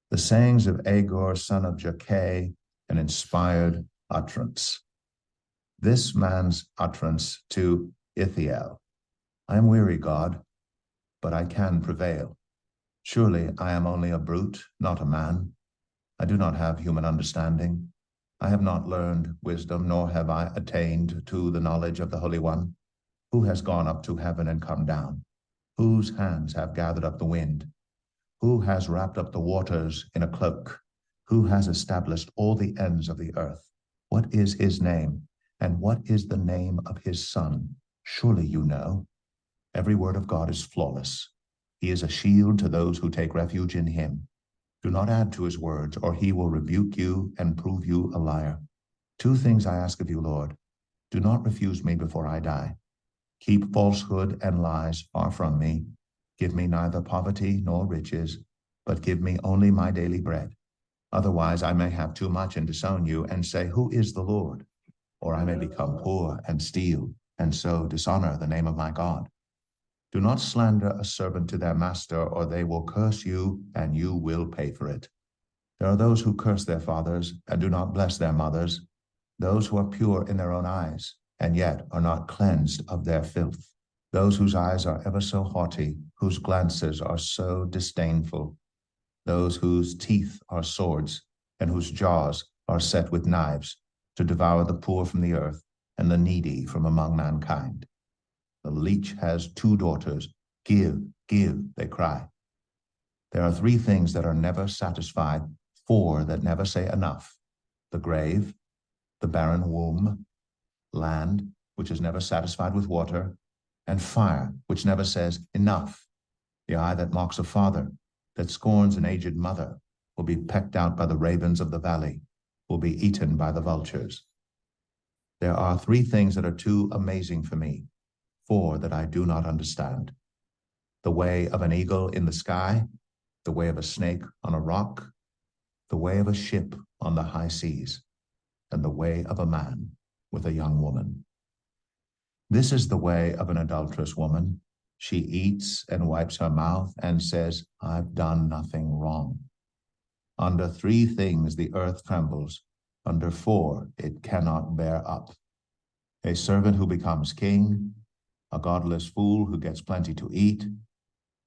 The sayings of Agur, son of Jakeh, an inspired utterance. This man's utterance to Ithiel. I am weary, God, but I can prevail. Surely I am only a brute, not a man. I do not have human understanding. I have not learned wisdom, nor have I attained to the knowledge of the Holy One. Who has gone up to heaven and come down? Whose hands have gathered up the wind? Who has wrapped up the waters in a cloak? Who has established all the ends of the earth? What is his name? And what is the name of his son? Surely you know. Every word of God is flawless. He is a shield to those who take refuge in him. Do not add to his words, or he will rebuke you and prove you a liar. 2 things I ask of you, Lord. Do not refuse me before I die. Keep falsehood and lies far from me. Give me neither poverty nor riches, but give me only my daily bread. Otherwise I may have too much and disown you and say, who is the Lord? Or I may become poor and steal, and so dishonor the name of my God. Do not slander a servant to their master, or they will curse you, and you will pay for it. There are those who curse their fathers and do not bless their mothers, those who are pure in their own eyes, and yet are not cleansed of their filth, those whose eyes are ever so haughty, whose glances are so disdainful, those whose teeth are swords, and whose jaws are set with knives, to devour the poor from the earth, and the needy from among mankind. The leech has 2 daughters. Give, give, they cry. There are 3 things that are never satisfied, 4 that never say enough. The grave, the barren womb, land, which is never satisfied with water, and fire, which never says enough. The eye that mocks a father, that scorns an aged mother, will be pecked out by the ravens of the valley, will be eaten by the vultures. There are 3 things that are too amazing for me, 4 that I do not understand. The way of an eagle in the sky, the way of a snake on a rock, the way of a ship on the high seas, and the way of a man with a young woman. This is the way of an adulterous woman. She eats and wipes her mouth and says, I've done nothing wrong. Under 3 things the earth trembles, under 4 it cannot bear up. A servant who becomes king, a godless fool who gets plenty to eat,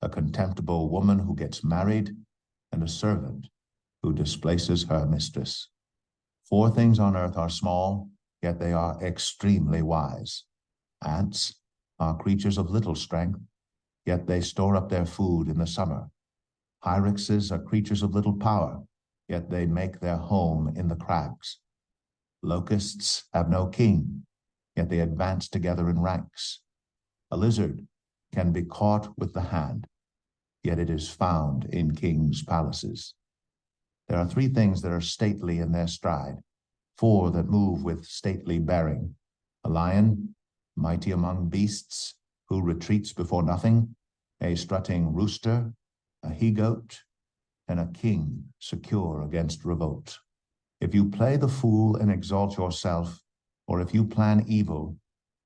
a contemptible woman who gets married, and a servant who displaces her mistress. 4 things on earth are small, yet they are extremely wise. Ants are creatures of little strength, yet they store up their food in the summer. Hyraxes are creatures of little power, yet they make their home in the crags. Locusts have no king, yet they advance together in ranks. A lizard can be caught with the hand, yet it is found in kings' palaces. There are 3 things that are stately in their stride, 4 that move with stately bearing. A lion, mighty among beasts, who retreats before nothing, a strutting rooster, a he-goat, and a king secure against revolt. If you play the fool and exalt yourself, or if you plan evil,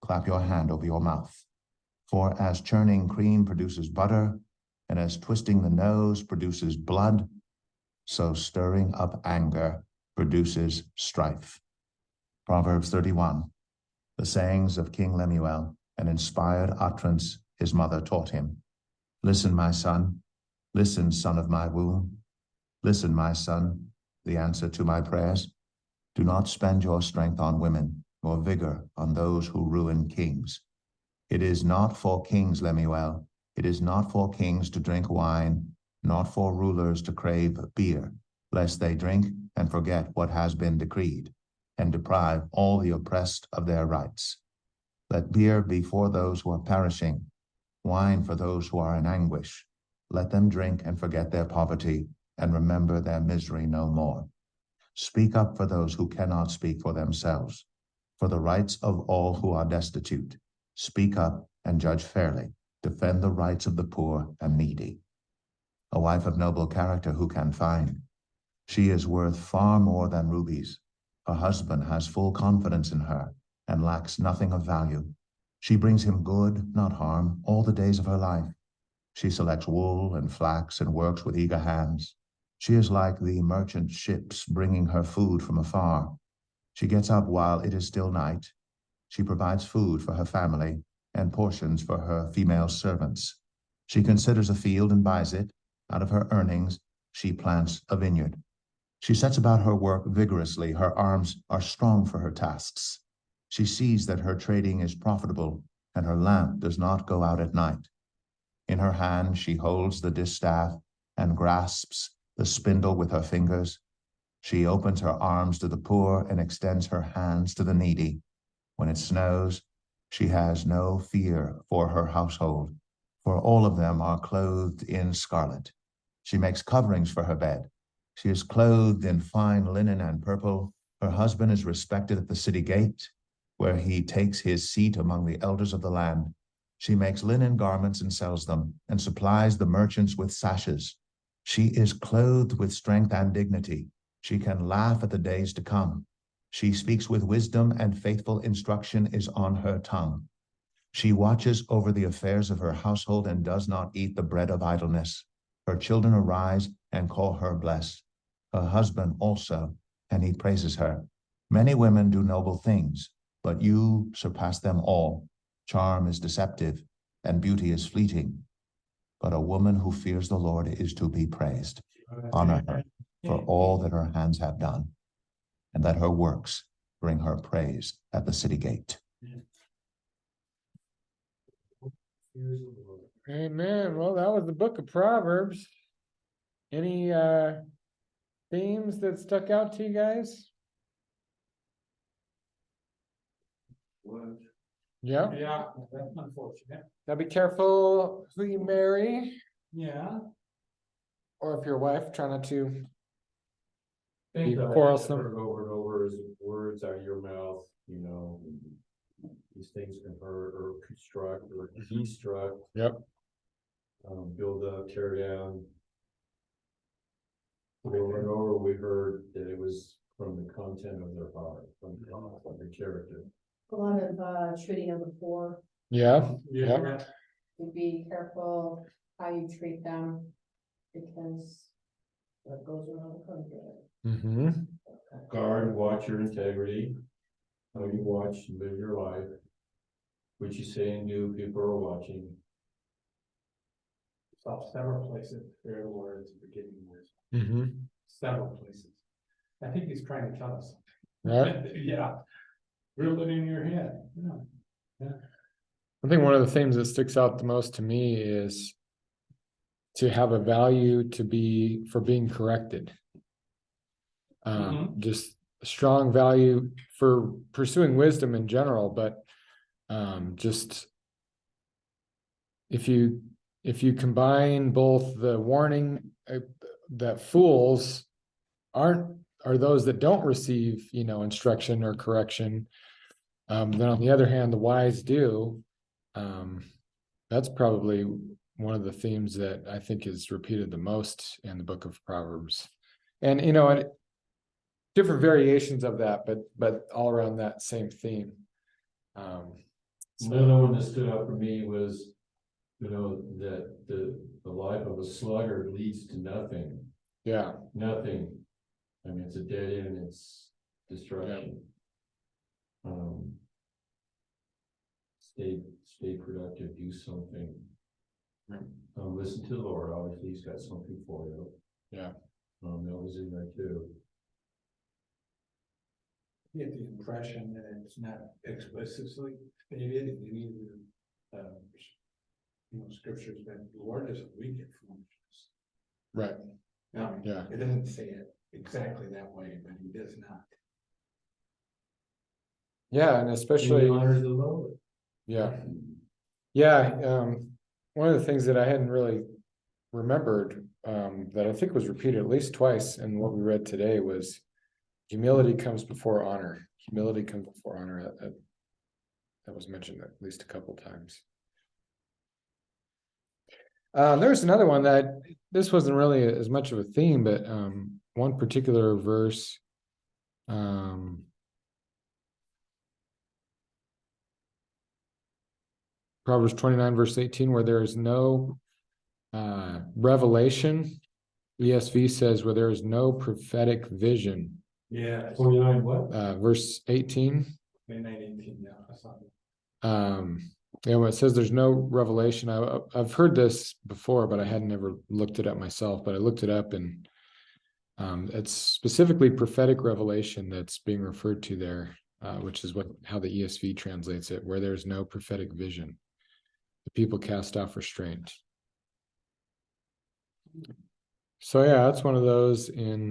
clap your hand over your mouth. For as churning cream produces butter, and as twisting the nose produces blood, so stirring up anger produces strife. Proverbs 31. The sayings of King Lemuel, an inspired utterance his mother taught him. Listen, my son. Listen, son of my womb. Listen, my son, the answer to my prayers. Do not spend your strength on women, nor vigor on those who ruin kings. It is not for kings, Lemuel. It is not for kings to drink wine, not for rulers to crave beer, lest they drink and forget what has been decreed, and deprive all the oppressed of their rights. Let beer be for those who are perishing, wine for those who are in anguish. Let them drink and forget their poverty, and remember their misery no more. Speak up for those who cannot speak for themselves. for the rights of all who are destitute. Speak up and judge fairly. Defend the rights of the poor and needy. A wife of noble character who can find? She is worth far more than rubies. Her husband has full confidence in her and lacks nothing of value. She brings him good, not harm, all the days of her life. She selects wool and flax and works with eager hands. She is like the merchant ships bringing her food from afar. She gets up while it is still night. She provides food for her family and portions for her female servants. She considers a field and buys it. Out of her earnings, she plants a vineyard. She sets about her work vigorously. Her arms are strong for her tasks. She sees that her trading is profitable, and her lamp does not go out at night. In her hand, she holds the distaff and grasps the spindle with her fingers. She opens her arms to the poor and extends her hands to the needy. When it snows, she has no fear for her household, for all of them are clothed in scarlet. She makes coverings for her bed. She is clothed in fine linen and purple. Her husband is respected at the city gate, where he takes his seat among the elders of the land. She makes linen garments and sells them, and supplies the merchants with sashes. She is clothed with strength and dignity. She can laugh at the days to come. She speaks with wisdom, and faithful instruction is on her tongue. She watches over the affairs of her household and does not eat the bread of idleness. Her children arise and call her blessed. Her husband also, and he praises her. Many women do noble things, but you surpass them all. Charm is deceptive, and beauty is fleeting. But a woman who fears the Lord is to be praised. Honor her for all that her hands have done, and let her works bring her praise at the city gate. Amen. Well, that was the book of Proverbs. Any themes that stuck out to you guys? Yeah. Yeah, that's unfortunate. Now be careful who you marry, Yeah. or if your wife, try not to. Think Be that I quarrelsome. heard over and over is words out of your mouth, you know. These things can hurt or construct or destruct. Yep. Build up, tear down. Over and over, we heard that it was from the content of their heart, from their character. A lot of treating of the poor, Yeah. Yeah. to be careful how you treat them, because what goes around comes around. Mm-hmm. Guard, watch your integrity. How you watch and live your life. What you say and do, people are watching. Stop several places, there the words, beginning words, Mm-hmm. several places. I think he's trying to tell us. Right. Yeah. Reel it in your head, yeah. I think one of the things that sticks out the most to me is to have a value for being corrected. Just a strong value for pursuing wisdom in general, but just if you combine both the warning that fools are those that don't receive, instruction or correction, then on the other hand, the wise do. That's probably one of the themes that I think is repeated the most in the book of Proverbs, and different variations of that, but all around that same theme. Another one that stood out for me was, that the life of a sluggard leads to nothing. Yeah. Nothing. I mean, it's a dead end, it's destruction. Stay productive, do something. Listen to the Lord, obviously he's got something for you. Yeah. That was in there too. Get the impression that it's not explicitly stated in any of the, scriptures that the Lord doesn't weaken foolishness. Right. Now, Yeah. it doesn't say it exactly that way, but he does not. Yeah, and especially He honors the lowly. Yeah. One of the things that I hadn't really remembered, that I think was repeated at least twice in what we read today was humility comes before honor. Humility comes before honor. That was mentioned at least a couple times. There's another one that this wasn't really as much of a theme, but one particular verse. Proverbs 29, verse 18, where there is no revelation. ESV says where there is no prophetic vision. Yeah. 29 what? Verse 18. 19, yeah, I saw it. When it says there's no revelation, I've heard this before, but I hadn't ever looked it up myself. But I looked it up, and it's specifically prophetic revelation that's being referred to there, which is how the ESV translates it, where there's no prophetic vision. The people cast off restraint. So yeah, that's one of those in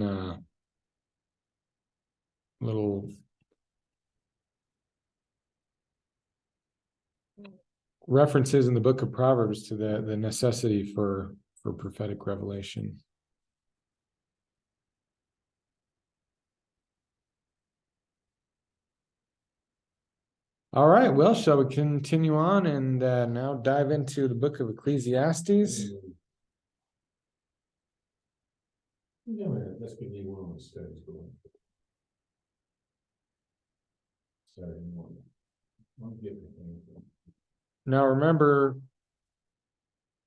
little references in the book of Proverbs to the necessity for prophetic revelation. All right, well, shall we continue on and now dive into the book of Ecclesiastes? Yeah, that's gonna be one of the studies going. Saturday morning. I'll get it. Now remember,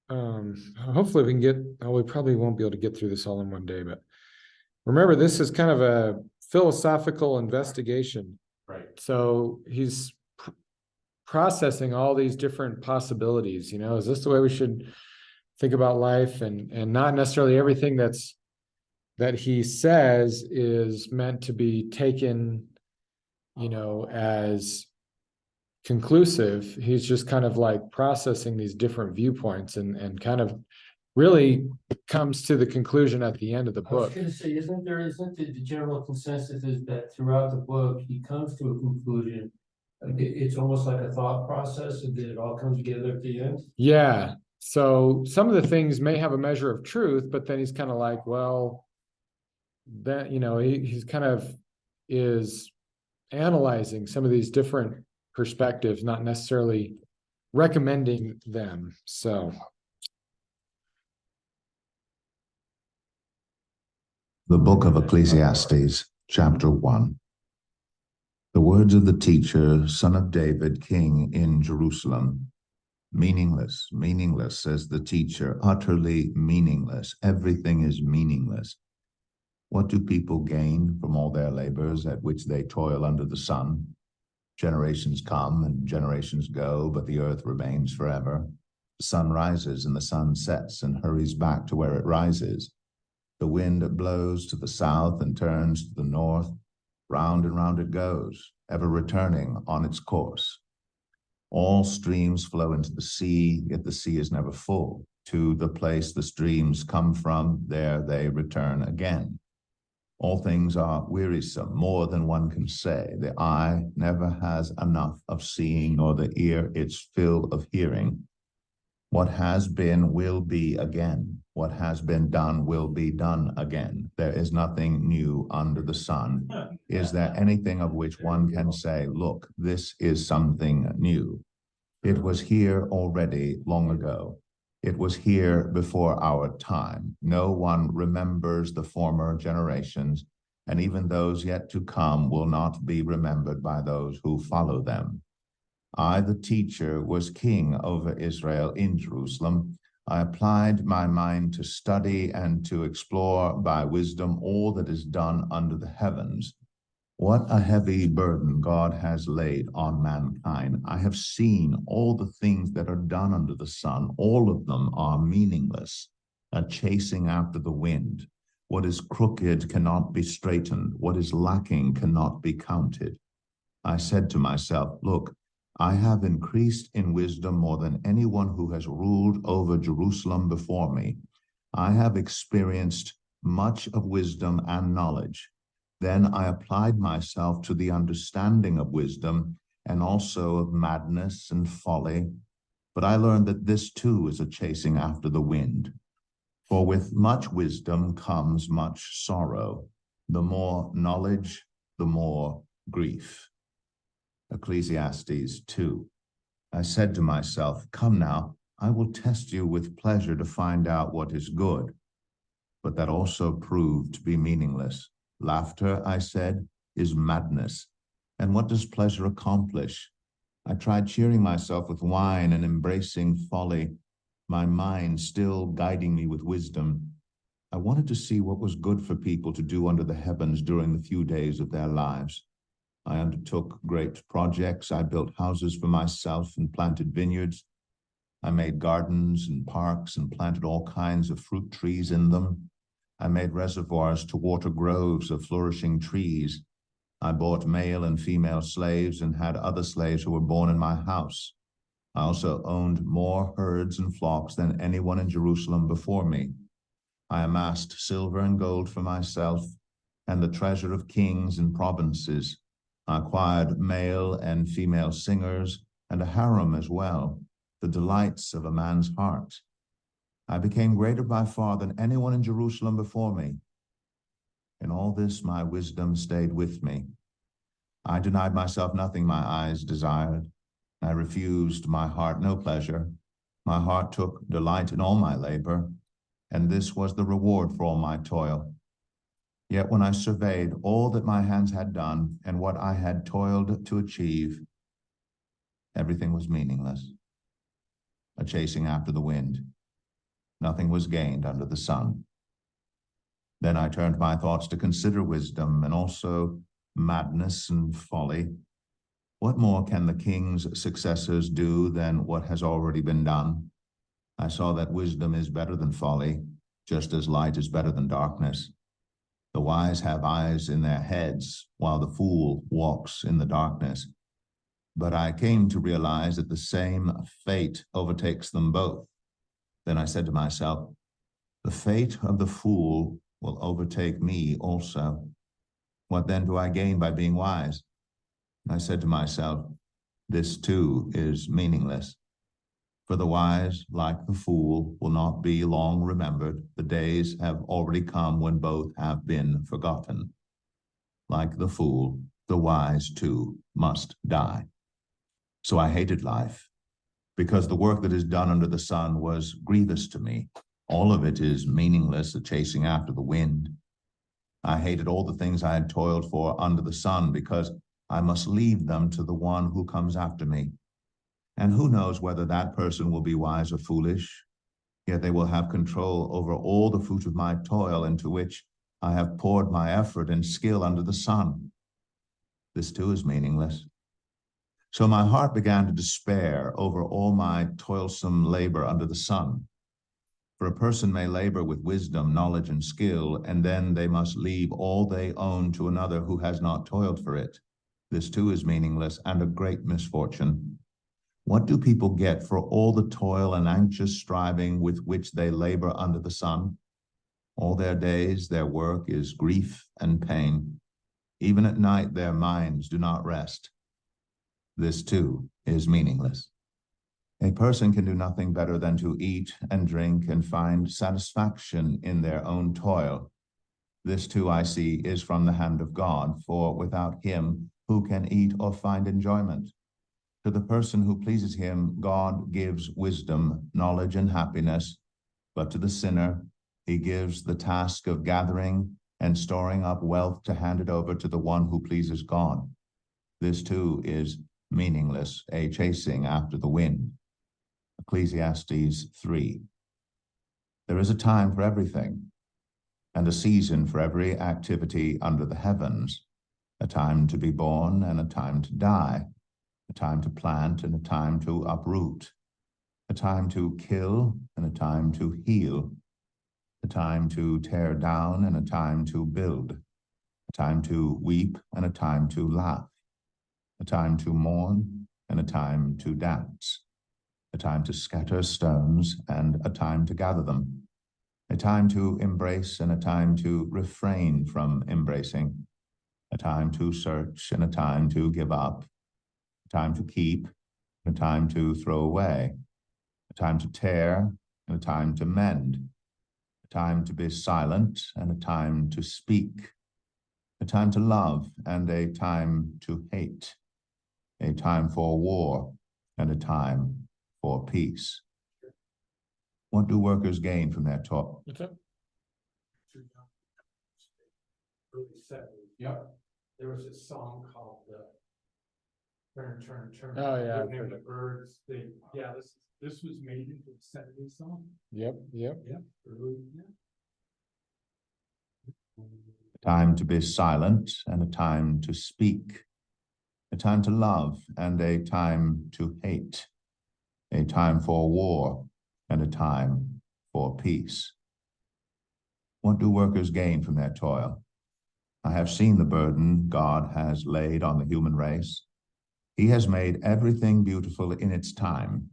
hopefully we can we probably won't be able to get through this all in one day, but remember, this is kind of a philosophical investigation. Right. So he's processing all these different possibilities. Is this the way we should think about life? And not necessarily everything that he says is meant to be taken, as conclusive. He's just kind of like processing these different viewpoints and kind of really comes to the conclusion at the end of the I was book. gonna say, isn't the general consensus is that throughout the book, he comes to a conclusion? It's almost like a thought process, and then it all comes together at the end. Yeah. So some of the things may have a measure of truth, but then he's kind of like, well, that, he's kind of is analyzing some of these different perspectives, not necessarily recommending them. So The book of Ecclesiastes, chapter 1. The words of the teacher, son of David, king in Jerusalem. Meaningless, meaningless, says the teacher, utterly meaningless. Everything is meaningless. What do people gain from all their labors at which they toil under the sun? Generations come and generations go, but the earth remains forever. The sun rises and the sun sets and hurries back to where it rises. The wind blows to the south and turns to the north. Round and round it goes, ever returning on its course. All streams flow into the sea, yet the sea is never full. To the place the streams come from, there they return again. All things are wearisome, more than one can say. The eye never has enough of seeing, nor the ear its fill of hearing. What has been will be again. What has been done will be done again. There is nothing new under the sun. Is there anything of which one can say, look, this is something new? It was here already long ago. It was here before our time. No one remembers the former generations, and even those yet to come will not be remembered by those who follow them. I, the teacher, was king over Israel in Jerusalem. I applied my mind to study and to explore by wisdom all that is done under the heavens. What a heavy burden God has laid on mankind. I have seen all the things that are done under the sun. All of them are meaningless, a chasing after the wind. What is crooked cannot be straightened. What is lacking cannot be counted. I said to myself, look, I have increased in wisdom more than anyone who has ruled over Jerusalem before me. I have experienced much of wisdom and knowledge. Then I applied myself to the understanding of wisdom and also of madness and folly. But I learned that this too is a chasing after the wind. For with much wisdom comes much sorrow. The more knowledge, the more grief. Ecclesiastes 2. I said to myself, come now, I will test you with pleasure to find out what is good. But that also proved to be meaningless. Laughter, I said, is madness. And what does pleasure accomplish? I tried cheering myself with wine and embracing folly, my mind still guiding me with wisdom. I wanted to see what was good for people to do under the heavens during the few days of their lives. I undertook great projects. I built houses for myself and planted vineyards. I made gardens and parks and planted all kinds of fruit trees in them. I made reservoirs to water groves of flourishing trees. I bought male and female slaves and had other slaves who were born in my house. I also owned more herds and flocks than anyone in Jerusalem before me. I amassed silver and gold for myself and the treasure of kings and provinces. I acquired male and female singers and a harem as well, the delights of a man's heart. I became greater by far than anyone in Jerusalem before me. In all this, my wisdom stayed with me. I denied myself nothing my eyes desired. I refused my heart no pleasure. My heart took delight in all my labor, and this was the reward for all my toil. Yet when I surveyed all that my hands had done and what I had toiled to achieve, everything was meaningless, a chasing after the wind. Nothing was gained under the sun. Then I turned my thoughts to consider wisdom and also madness and folly. What more can the king's successors do than what has already been done? I saw that wisdom is better than folly, just as light is better than darkness. The wise have eyes in their heads, while the fool walks in the darkness. But I came to realize that the same fate overtakes them both. Then I said to myself, the fate of the fool will overtake me also. What then do I gain by being wise? I said to myself, this too is meaningless. For the wise, like the fool, will not be long remembered. The days have already come when both have been forgotten. Like the fool, the wise too must die. So I hated life, because the work that is done under the sun was grievous to me. All of it is meaningless, a chasing after the wind. I hated all the things I had toiled for under the sun, because I must leave them to the one who comes after me. And who knows whether that person will be wise or foolish, yet they will have control over all the fruit of my toil into which I have poured my effort and skill under the sun. This too is meaningless. So my heart began to despair over all my toilsome labor under the sun. For a person may labor with wisdom, knowledge, and skill, and then they must leave all they own to another who has not toiled for it. This too is meaningless and a great misfortune. What do people get for all the toil and anxious striving with which they labor under the sun? All their days, their work is grief and pain. Even at night, their minds do not rest. This too is meaningless. A person can do nothing better than to eat and drink and find satisfaction in their own toil. This too, I see, is from the hand of God, for without him, who can eat or find enjoyment? To the person who pleases him, God gives wisdom, knowledge, and happiness, but to the sinner, he gives the task of gathering and storing up wealth to hand it over to the one who pleases God. This too is meaningless, a chasing after the wind. Ecclesiastes 3. There is a time for everything, and a season for every activity under the heavens, a time to be born and a time to die, a time to plant and a time to uproot, a time to kill and a time to heal, a time to tear down and a time to build, a time to weep and a time to laugh, a time to mourn and a time to dance, a time to scatter stones and a time to gather them, a time to embrace and a time to refrain from embracing, a time to search and a time to give up, a time to keep and a time to throw away, a time to tear and a time to mend, a time to be silent and a time to speak, a time to love and a time to hate, a time for war and a time for peace. What do workers gain from their toil? Early 70s. Yep. There was a song called Turn, Turn, Turn. Oh, yeah, I've With heard the it. birds, this was made into a 70s song. Yep, yep. Yeah. Early, yeah. A time to be silent and a time to speak, a time to love and a time to hate, a time for war and a time for peace. What do workers gain from their toil? I have seen the burden God has laid on the human race. He has made everything beautiful in its time.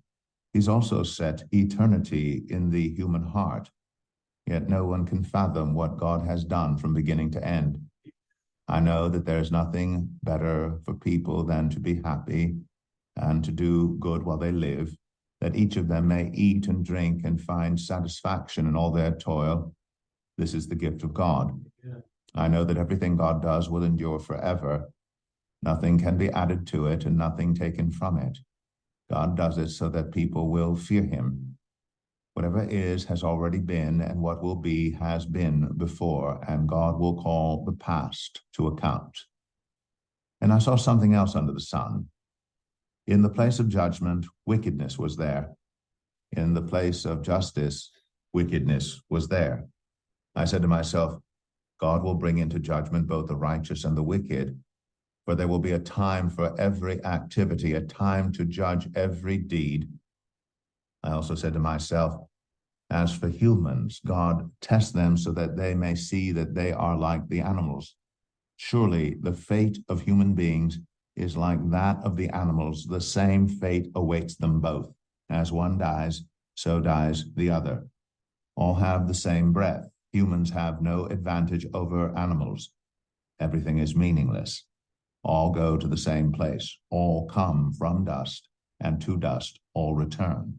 He's also set eternity in the human heart. Yet no one can fathom what God has done from beginning to end. I know that there is nothing better for people than to be happy and to do good while they live, that each of them may eat and drink and find satisfaction in all their toil. This is the gift of God. Yeah. I know that everything God does will endure forever. Nothing can be added to it and nothing taken from it. God does it so that people will fear him. Whatever is has already been, and what will be has been before, and God will call the past to account. And I saw something else under the sun. In the place of judgment, wickedness was there. In the place of justice, wickedness was there. I said to myself, God will bring into judgment both the righteous and the wicked, for there will be a time for every activity, a time to judge every deed. I also said to myself, as for humans, God tests them so that they may see that they are like the animals. Surely the fate of human beings is like that of the animals. The same fate awaits them both. As one dies, so dies the other. All have the same breath. Humans have no advantage over animals. Everything is meaningless. All go to the same place. All come from dust, and to dust all return.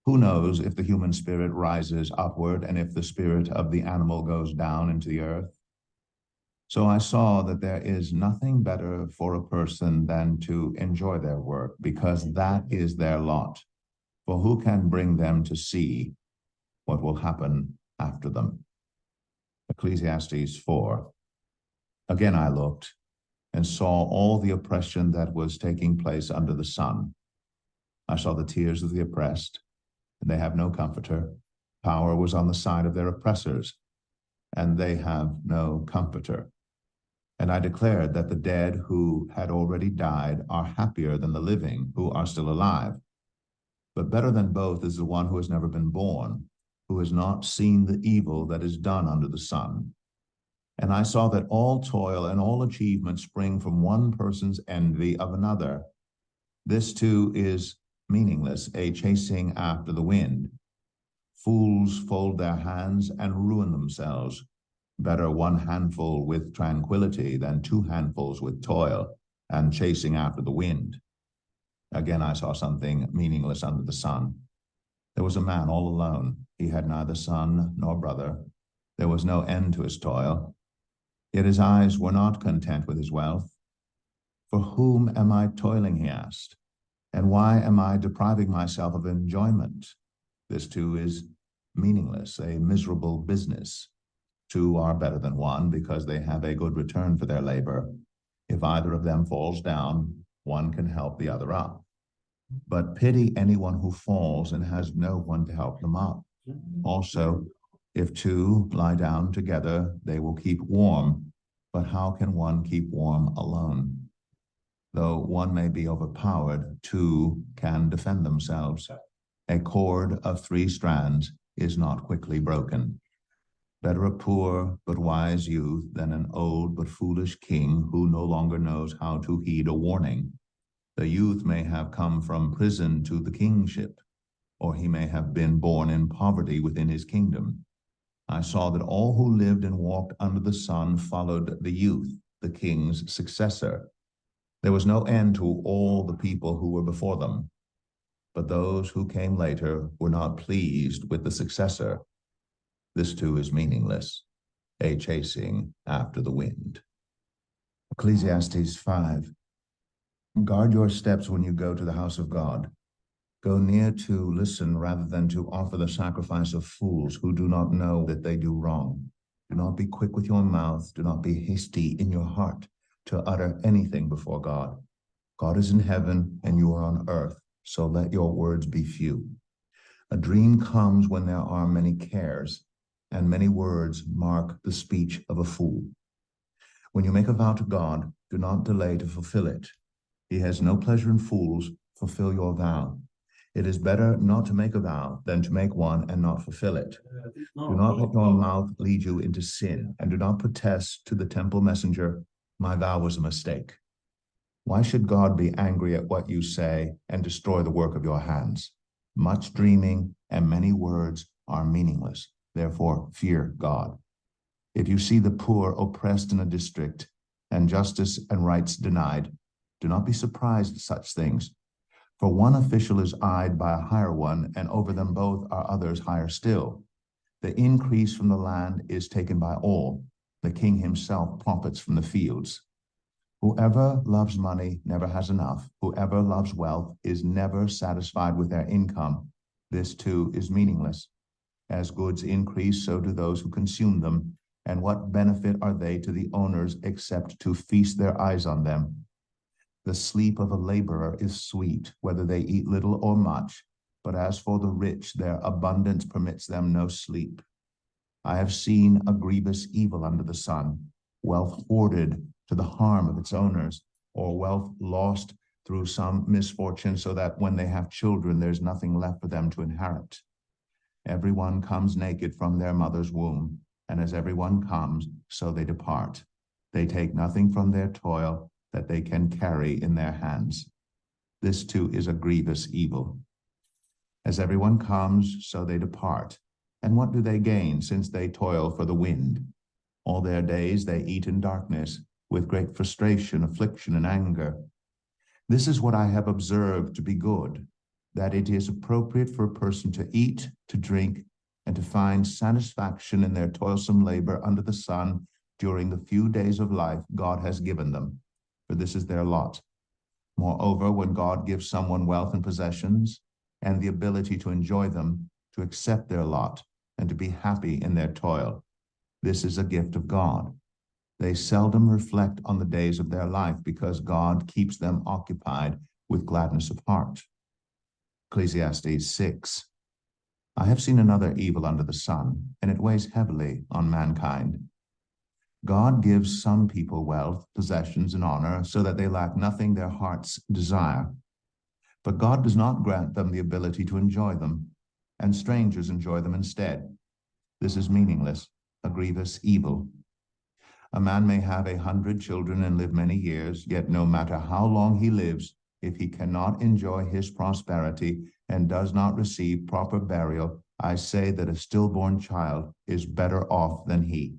Who knows if the human spirit rises upward and if the spirit of the animal goes down into the earth? So I saw that there is nothing better for a person than to enjoy their work, because that is their lot. For who can bring them to see what will happen after them? Ecclesiastes 4. Again I looked and saw all the oppression that was taking place under the sun. I saw the tears of the oppressed, and they have no comforter. Power was on the side of their oppressors, and they have no comforter. And I declared that the dead who had already died are happier than the living who are still alive. But better than both is the one who has never been born, who has not seen the evil that is done under the sun. And I saw that all toil and all achievement spring from one person's envy of another. This too is meaningless, a chasing after the wind. Fools fold their hands and ruin themselves. Better one handful with tranquility than two handfuls with toil and chasing after the wind. Again, I saw something meaningless under the sun. There was a man all alone. He had neither son nor brother. There was no end to his toil. Yet his eyes were not content with his wealth. For whom am I toiling, he asked, and why am I depriving myself of enjoyment? This too is meaningless, a miserable business. Two are better than one because they have a good return for their labor. If either of them falls down, one can help the other up. But pity anyone who falls and has no one to help them up. Also, if two lie down together, they will keep warm. But how can one keep warm alone? Though one may be overpowered, two can defend themselves. A cord of 3 strands is not quickly broken. Better a poor but wise youth than an old but foolish king who no longer knows how to heed a warning. The youth may have come from prison to the kingship, or he may have been born in poverty within his kingdom. I saw that all who lived and walked under the sun followed the youth, the king's successor. There was no end to all the people who were before them, but those who came later were not pleased with the successor. This too is meaningless, a chasing after the wind. Ecclesiastes 5. Guard your steps when you go to the house of God. Go near to listen rather than to offer the sacrifice of fools who do not know that they do wrong. Do not be quick with your mouth. Do not be hasty in your heart to utter anything before God. God is in heaven and you are on earth, so let your words be few. A dream comes when there are many cares, and many words mark the speech of a fool. When you make a vow to God, do not delay to fulfill it. He has no pleasure in fools. Fulfill your vow. It is better not to make a vow than to make one and not fulfill it. Do not let your mouth lead you into sin, and do not protest to the temple messenger, my vow was a mistake. Why should God be angry at what you say and destroy the work of your hands? Much dreaming and many words are meaningless. Therefore, fear God. If you see the poor oppressed in a district and justice and rights denied, do not be surprised at such things. For one official is eyed by a higher one, and over them both are others higher still. The increase from the land is taken by all. The king himself profits from the fields. Whoever loves money never has enough. Whoever loves wealth is never satisfied with their income. This too is meaningless. As goods increase, so do those who consume them. And what benefit are they to the owners except to feast their eyes on them? The sleep of a laborer is sweet, whether they eat little or much. But as for the rich, their abundance permits them no sleep. I have seen a grievous evil under the sun, wealth hoarded to the harm of its owners, or wealth lost through some misfortune so that when they have children, there's nothing left for them to inherit. Everyone comes naked from their mother's womb, and as everyone comes, so they depart. They take nothing from their toil that they can carry in their hands. This too is a grievous evil. As everyone comes, so they depart. And what do they gain since they toil for the wind? All their days they eat in darkness, with great frustration, affliction, and anger. This is what I have observed to be good, that it is appropriate for a person to eat, to drink, and to find satisfaction in their toilsome labor under the sun during the few days of life God has given them, for this is their lot. Moreover, when God gives someone wealth and possessions, and the ability to enjoy them, to accept their lot, and to be happy in their toil, this is a gift of God. They seldom reflect on the days of their life because God keeps them occupied with gladness of heart. Ecclesiastes 6. I have seen another evil under the sun, and it weighs heavily on mankind. God gives some people wealth, possessions, and honor so that they lack nothing their hearts desire. But God does not grant them the ability to enjoy them, and strangers enjoy them instead. This is meaningless, a grievous evil. A man may have 100 children and live many years, yet no matter how long he lives, if he cannot enjoy his prosperity and does not receive proper burial, I say that a stillborn child is better off than he.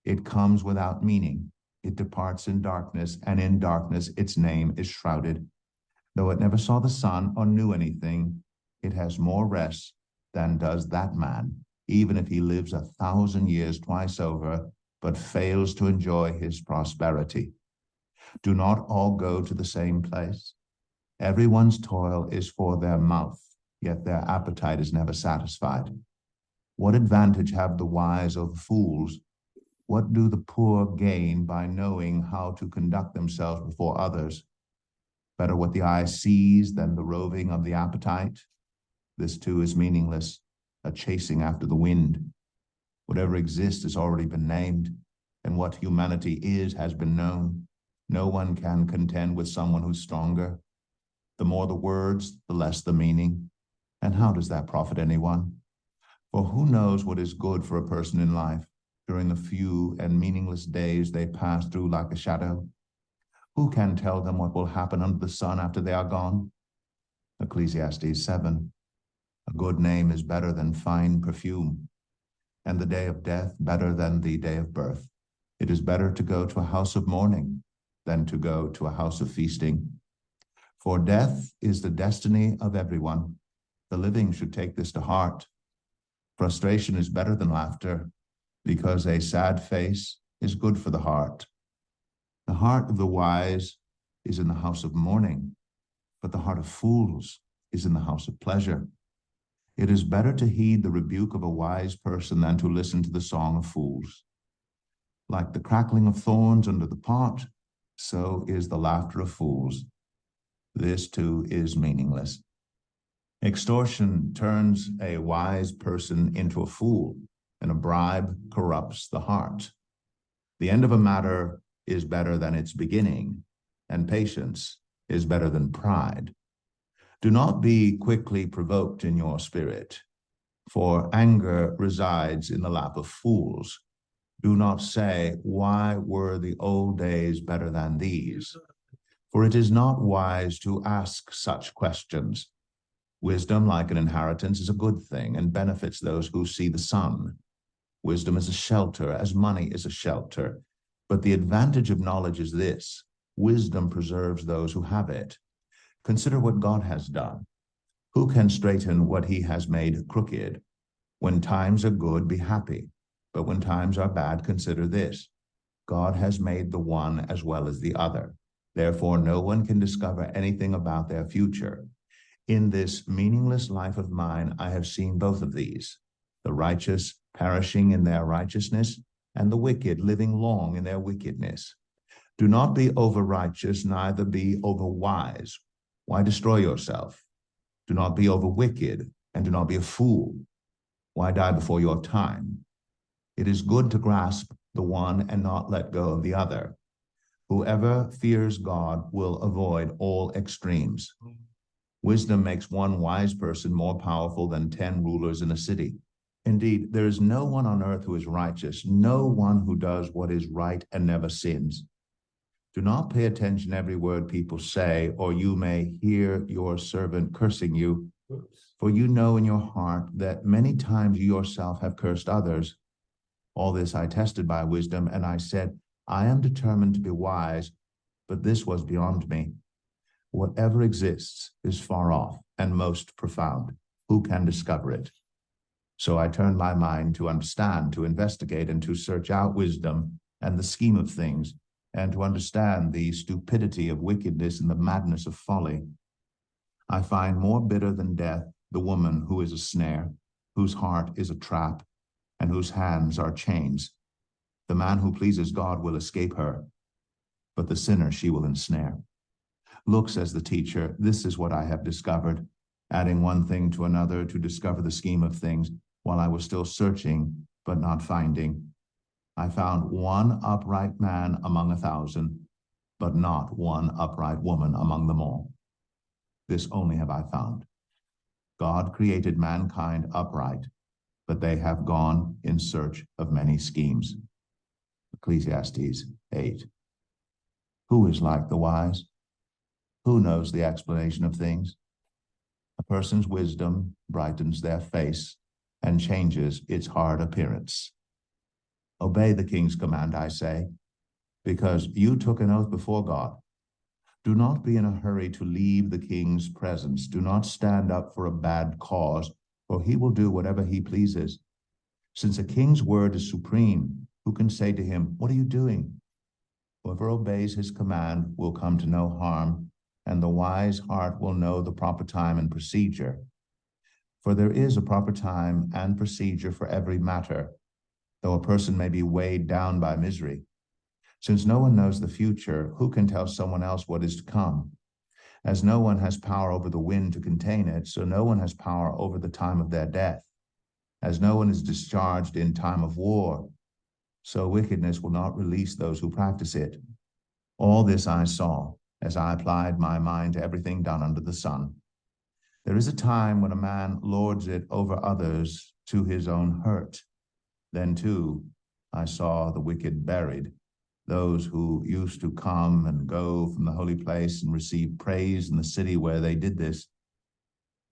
It comes without meaning. It departs in darkness, and in darkness its name is shrouded. Though it never saw the sun or knew anything, it has more rest than does that man, even if he lives 1,000 years twice over, but fails to enjoy his prosperity. Do not all go to the same place? Everyone's toil is for their mouth, yet their appetite is never satisfied. What advantage have the wise over fools? What do the poor gain by knowing how to conduct themselves before others? Better what the eye sees than the roving of the appetite. This too is meaningless, a chasing after the wind. Whatever exists has already been named, and what humanity is has been known. No one can contend with someone who's stronger. The more the words, the less the meaning. And how does that profit anyone? For who knows what is good for a person in life during the few and meaningless days they pass through like a shadow? Who can tell them what will happen under the sun after they are gone? Ecclesiastes 7. A good name is better than fine perfume, and the day of death better than the day of birth. It is better to go to a house of mourning than to go to a house of feasting. For death is the destiny of everyone. The living should take this to heart. Frustration is better than laughter, because a sad face is good for the heart. The heart of the wise is in the house of mourning, but the heart of fools is in the house of pleasure. It is better to heed the rebuke of a wise person than to listen to the song of fools. Like the crackling of thorns under the pot, so is the laughter of fools. This too is meaningless. Extortion turns a wise person into a fool, and a bribe corrupts the heart. The end of a matter is better than its beginning, and patience is better than pride. Do not be quickly provoked in your spirit, for anger resides in the lap of fools. Do not say, why were the old days better than these? For it is not wise to ask such questions. Wisdom, like an inheritance, is a good thing and benefits those who see the sun. Wisdom is a shelter, as money is a shelter. But the advantage of knowledge is this: wisdom preserves those who have it. Consider what God has done. Who can straighten what he has made crooked? When times are good, be happy. But when times are bad, consider this: God has made the one as well as the other. Therefore, no one can discover anything about their future. In this meaningless life of mine, I have seen both of these: the righteous perishing in their righteousness, and the wicked living long in their wickedness. Do not be over-righteous, neither be over-wise. Why destroy yourself? Do not be over-wicked, and do not be a fool. Why die before your time? It is good to grasp the one and not let go of the other. Whoever fears God will avoid all extremes. Wisdom makes one wise person more powerful than 10 rulers in a city. Indeed, there is no one on earth who is righteous, no one who does what is right and never sins. Do not pay attention to every word people say, or you may hear your servant cursing you. For you know in your heart that many times you yourself have cursed others. All this I tested by wisdom, and I said, I am determined to be wise, but this was beyond me. Whatever exists is far off and most profound. Who can discover it? So I turned my mind to understand, to investigate, and to search out wisdom and the scheme of things, and to understand the stupidity of wickedness and the madness of folly. I find more bitter than death the woman who is a snare, whose heart is a trap, and whose hands are chains. The man who pleases God will escape her, but the sinner she will ensnare. Look, says the teacher, this is what I have discovered, adding one thing to another to discover the scheme of things, while I was still searching, but not finding. I found one upright man among 1,000, but not one upright woman among them all. This only have I found: God created mankind upright, but they have gone in search of many schemes. Ecclesiastes 8. Who is like the wise? Who knows the explanation of things? A person's wisdom brightens their face and changes its hard appearance. Obey the king's command, I say, because you took an oath before God. Do not be in a hurry to leave the king's presence. Do not stand up for a bad cause, for he will do whatever he pleases. Since a king's word is supreme, who can say to him, what are you doing? Whoever obeys his command will come to no harm, and the wise heart will know the proper time and procedure. For there is a proper time and procedure for every matter, though a person may be weighed down by misery. Since no one knows the future, who can tell someone else what is to come? As no one has power over the wind to contain it, so no one has power over the time of their death. As no one is discharged in time of war, so wickedness will not release those who practice it. All this I saw, as I applied my mind to everything done under the sun. There is a time when a man lords it over others to his own hurt. Then too, I saw the wicked buried, those who used to come and go from the holy place and receive praise in the city where they did this.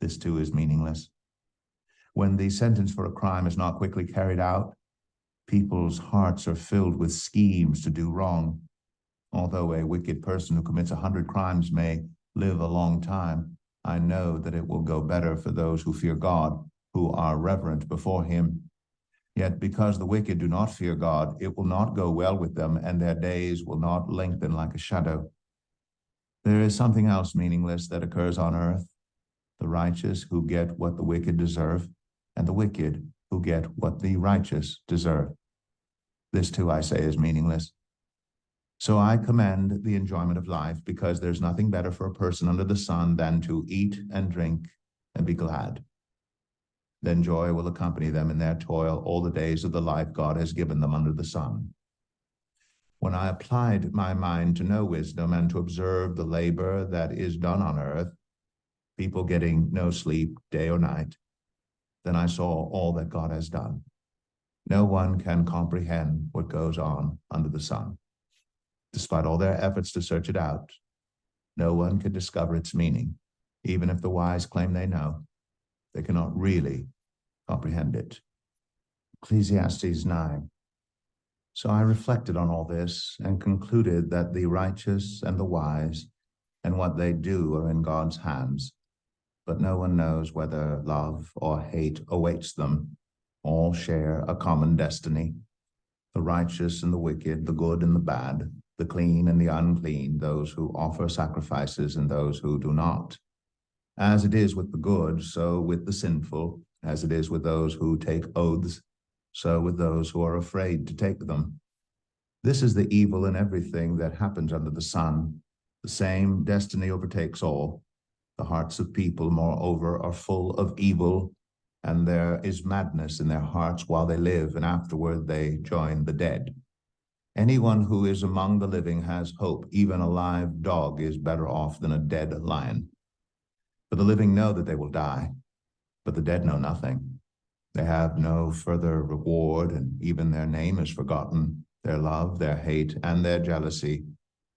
This too is meaningless. When the sentence for a crime is not quickly carried out, people's hearts are filled with schemes to do wrong. Although a wicked person who commits 100 crimes may live a long time, I know that it will go better for those who fear God, who are reverent before him. Yet because the wicked do not fear God, it will not go well with them, and their days will not lengthen like a shadow. There is something else meaningless that occurs on earth: the righteous who get what the wicked deserve, and the wicked who get what the righteous deserve. This too, I say, is meaningless. So I commend the enjoyment of life, because there's nothing better for a person under the sun than to eat and drink and be glad. Then joy will accompany them in their toil all the days of the life God has given them under the sun. When I applied my mind to know wisdom and to observe the labor that is done on earth, people getting no sleep day or night, then I saw all that God has done. No one can comprehend what goes on under the sun. Despite all their efforts to search it out, no one can discover its meaning. Even if the wise claim they know, they cannot really comprehend it. Ecclesiastes 9. So I reflected on all this and concluded that the righteous and the wise and what they do are in God's hands, but no one knows whether love or hate awaits them. All share a common destiny: the righteous and the wicked, the good and the bad, the clean and the unclean, those who offer sacrifices and those who do not. As it is with the good, so with the sinful; as it is with those who take oaths, so with those who are afraid to take them. This is the evil in everything that happens under the sun. The same destiny overtakes all. The hearts of people, moreover, are full of evil, and there is madness in their hearts while they live, and afterward they join the dead. Anyone who is among the living has hope. Even a live dog is better off than a dead lion. For the living know that they will die, but the dead know nothing. They have no further reward, and even their name is forgotten. Their love, their hate, and their jealousy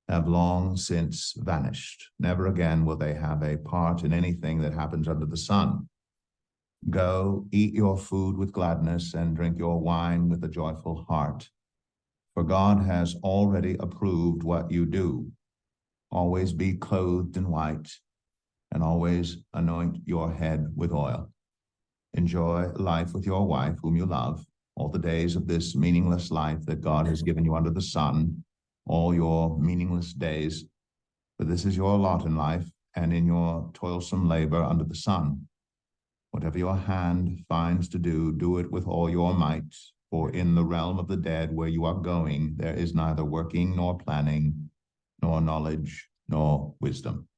have long since vanished. Never again will they have a part in anything that happens under the sun. Go, eat your food with gladness, and drink your wine with a joyful heart. For God has already approved what you do. Always be clothed in white, and always anoint your head with oil. Enjoy life with your wife, whom you love, all the days of this meaningless life that God has given you under the sun, all your meaningless days. For this is your lot in life and in your toilsome labor under the sun. Whatever your hand finds to do, do it with all your might, for in the realm of the dead where you are going, there is neither working nor planning, nor knowledge, nor wisdom.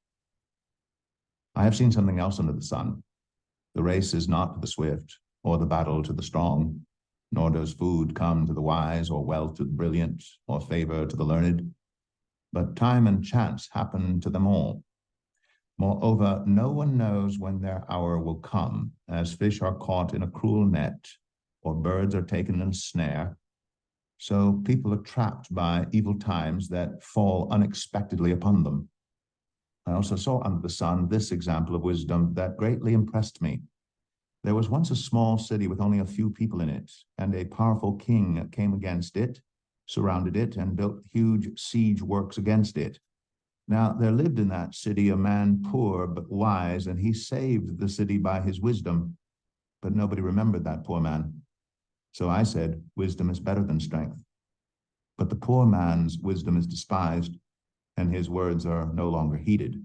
I have seen something else under the sun. The race is not to the swift, or the battle to the strong, nor does food come to the wise, or wealth to the brilliant, or favor to the learned. But time and chance happen to them all. Moreover, no one knows when their hour will come, as fish are caught in a cruel net, or birds are taken in a snare. So people are trapped by evil times that fall unexpectedly upon them. I also saw under the sun this example of wisdom that greatly impressed me. There was once a small city with only a few people in it, and a powerful king came against it, surrounded it, and built huge siege works against it. Now there lived in that city a man poor but wise, and he saved the city by his wisdom. But nobody remembered that poor man. So I said, wisdom is better than strength. But the poor man's wisdom is despised, and his words are no longer heeded.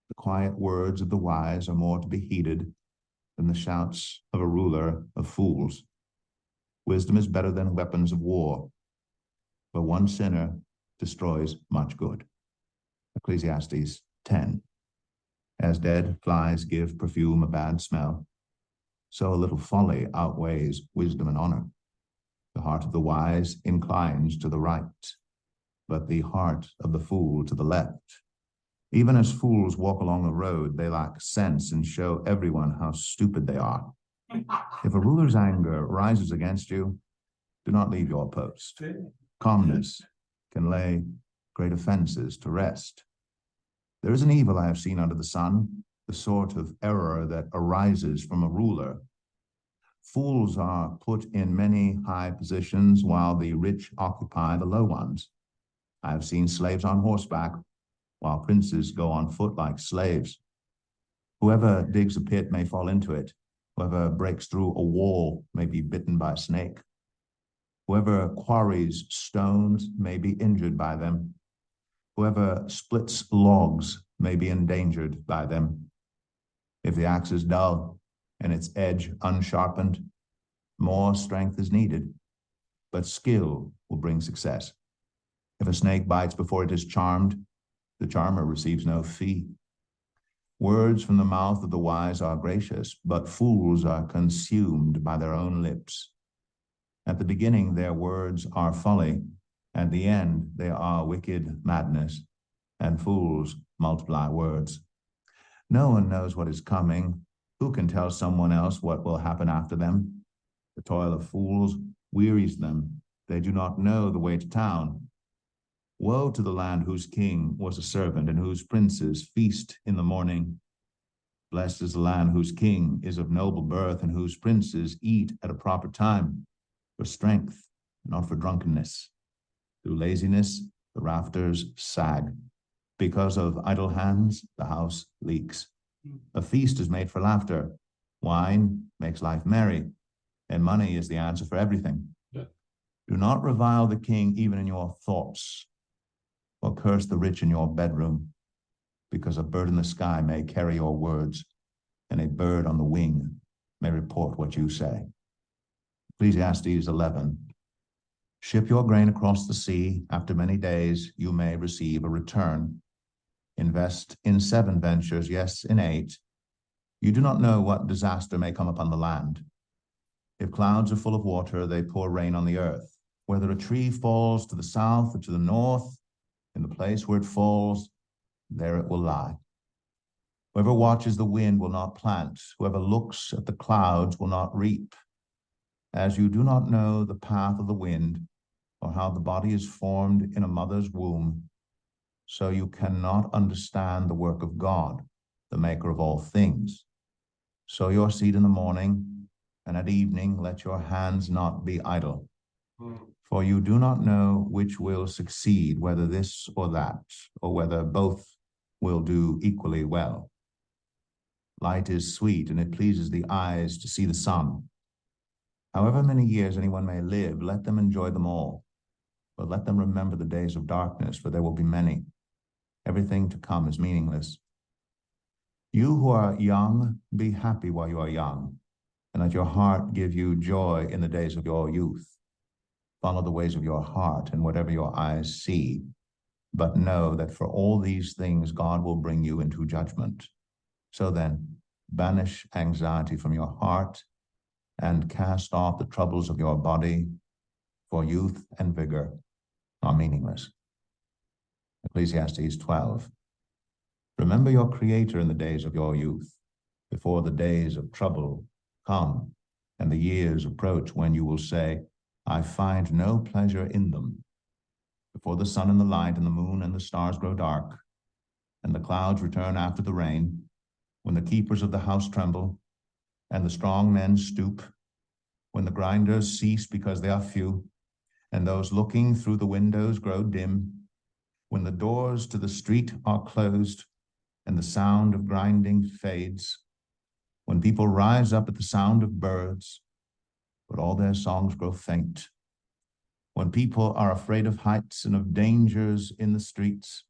The quiet words of the wise are more to be heeded than the shouts of a ruler of fools. Wisdom is better than weapons of war, but one sinner destroys much good. Ecclesiastes 10. As dead flies give perfume a bad smell, so a little folly outweighs wisdom and honor. The heart of the wise inclines to the right, but the heart of the fool to the left. Even as fools walk along the road, they lack sense and show everyone how stupid they are. If a ruler's anger rises against you, do not leave your post. Calmness can lay great offenses to rest. There is an evil I have seen under the sun, the sort of error that arises from a ruler. Fools are put in many high positions, while the rich occupy the low ones. I have seen slaves on horseback, while princes go on foot like slaves. Whoever digs a pit may fall into it, Whoever breaks through a wall may be bitten by a snake. Whoever quarries stones may be injured by them. Whoever splits logs may be endangered by them. If the axe is dull and its edge unsharpened, more strength is needed, but skill will bring success. If a snake bites before it is charmed, the charmer receives no fee. Words from the mouth of the wise are gracious, but fools are consumed by their own lips. At the beginning, their words are folly. At the end, they are wicked madness, and fools multiply words. No one knows what is coming. Who can tell someone else what will happen after them? The toil of fools wearies them. They do not know the way to town. Woe to the land whose king was a servant and whose princes feast in the morning. Blessed is the land whose king is of noble birth and whose princes eat at a proper time, for strength, not for drunkenness. Through laziness, the rafters sag. Because of idle hands, the house leaks. A feast is made for laughter. Wine makes life merry, and money is the answer for everything. Yeah. Do not revile the king even in your thoughts, or curse the rich in your bedroom, because a bird in the sky may carry your words, and a bird on the wing may report what you say. Ecclesiastes 11. Ship your grain across the sea. After many days, you may receive a return. Invest in 7 ventures, yes, in 8. You do not know what disaster may come upon the land. If clouds are full of water, they pour rain on the earth. Whether a tree falls to the south or to the north, in the place where it falls, there it will lie. Whoever watches the wind will not plant. Whoever looks at the clouds will not reap. As you do not know the path of the wind, or how the body is formed in a mother's womb, so you cannot understand the work of God, the maker of all things. Sow your seed in the morning, and at evening let your hands not be idle. For you do not know which will succeed, whether this or that, or whether both will do equally well. Light is sweet, and it pleases the eyes to see the sun. However many years anyone may live, let them enjoy them all. But let them remember the days of darkness, for there will be many. Everything to come is meaningless. You who are young, be happy while you are young, and let your heart give you joy in the days of your youth. Follow the ways of your heart and whatever your eyes see, but know that for all these things God will bring you into judgment. So then, banish anxiety from your heart and cast off the troubles of your body, for youth and vigor are meaningless. Ecclesiastes 12. Remember your Creator in the days of your youth, before the days of trouble come and the years approach when you will say, I find no pleasure in them. Before the sun and the light and the moon and the stars grow dark, and the clouds return after the rain, when the keepers of the house tremble, and the strong men stoop, when the grinders cease because they are few, and those looking through the windows grow dim, when the doors to the street are closed, and the sound of grinding fades, when people rise up at the sound of birds, but all their songs grow faint, when people are afraid of heights and of dangers in the streets,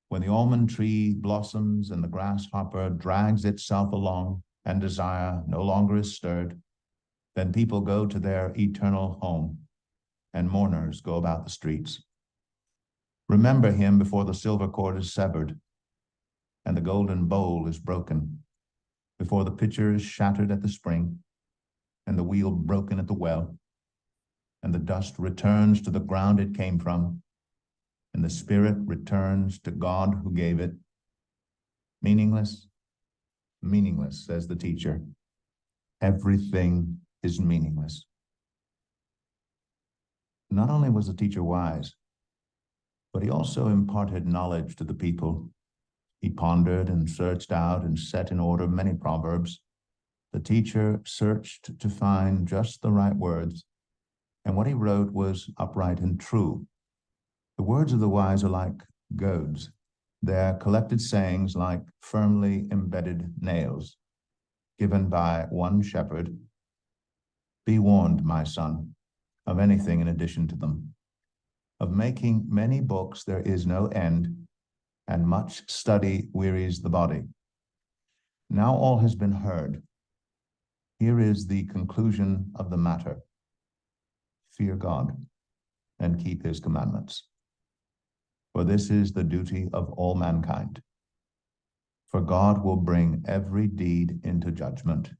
when the almond tree blossoms and the grasshopper drags itself along and desire no longer is stirred, then people go to their eternal home, and mourners go about the streets. Remember him before the silver cord is severed, and the golden bowl is broken, before the pitcher is shattered at the spring, and the wheel broken at the well, and the dust returns to the ground it came from, and the spirit returns to God who gave it. Meaningless? Meaningless, says the teacher. Everything is meaningless. Not only was the teacher wise, but he also imparted knowledge to the people. He pondered and searched out and set in order many proverbs. The teacher searched to find just the right words, and what he wrote was upright and true. The words of the wise are like goads, their collected sayings like firmly embedded nails. given by one shepherd. Be warned, my son, of anything in addition to them. Of making many books there is no end, and much study wearies the body. Now all has been heard. Here is the conclusion of the matter. Fear God and keep his commandments. For this is the duty of all mankind. For God will bring every deed into judgment,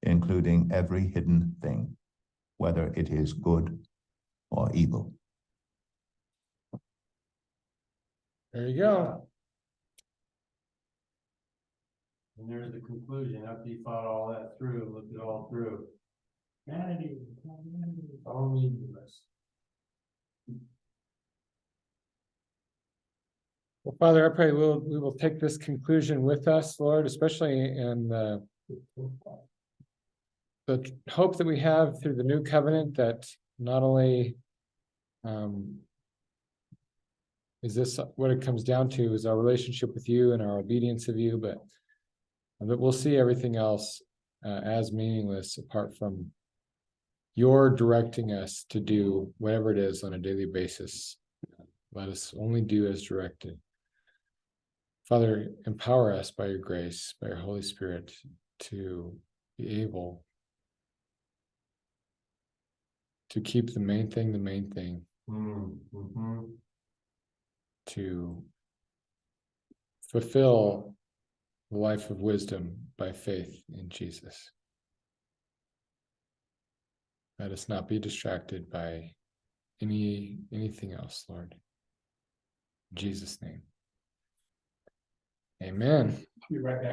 including every hidden thing, whether it is good or evil. There you go. And there's the conclusion, after you thought all that through, looked it all through. Vanity, all meaningless. Well, Father, I pray we will take this conclusion with us, Lord, especially in the hope that we have through the new covenant, that not only is this what it comes down to, is our relationship with you and our obedience of you, but that we'll see everything else as meaningless apart from your directing us to do whatever it is on a daily basis. Let us only do as directed. Father, empower us by your grace, by your Holy Spirit, to be able to keep the main thing, to fulfill the life of wisdom by faith in Jesus. Let us not be distracted by anything else, Lord. In Jesus' name. Amen. Be right back.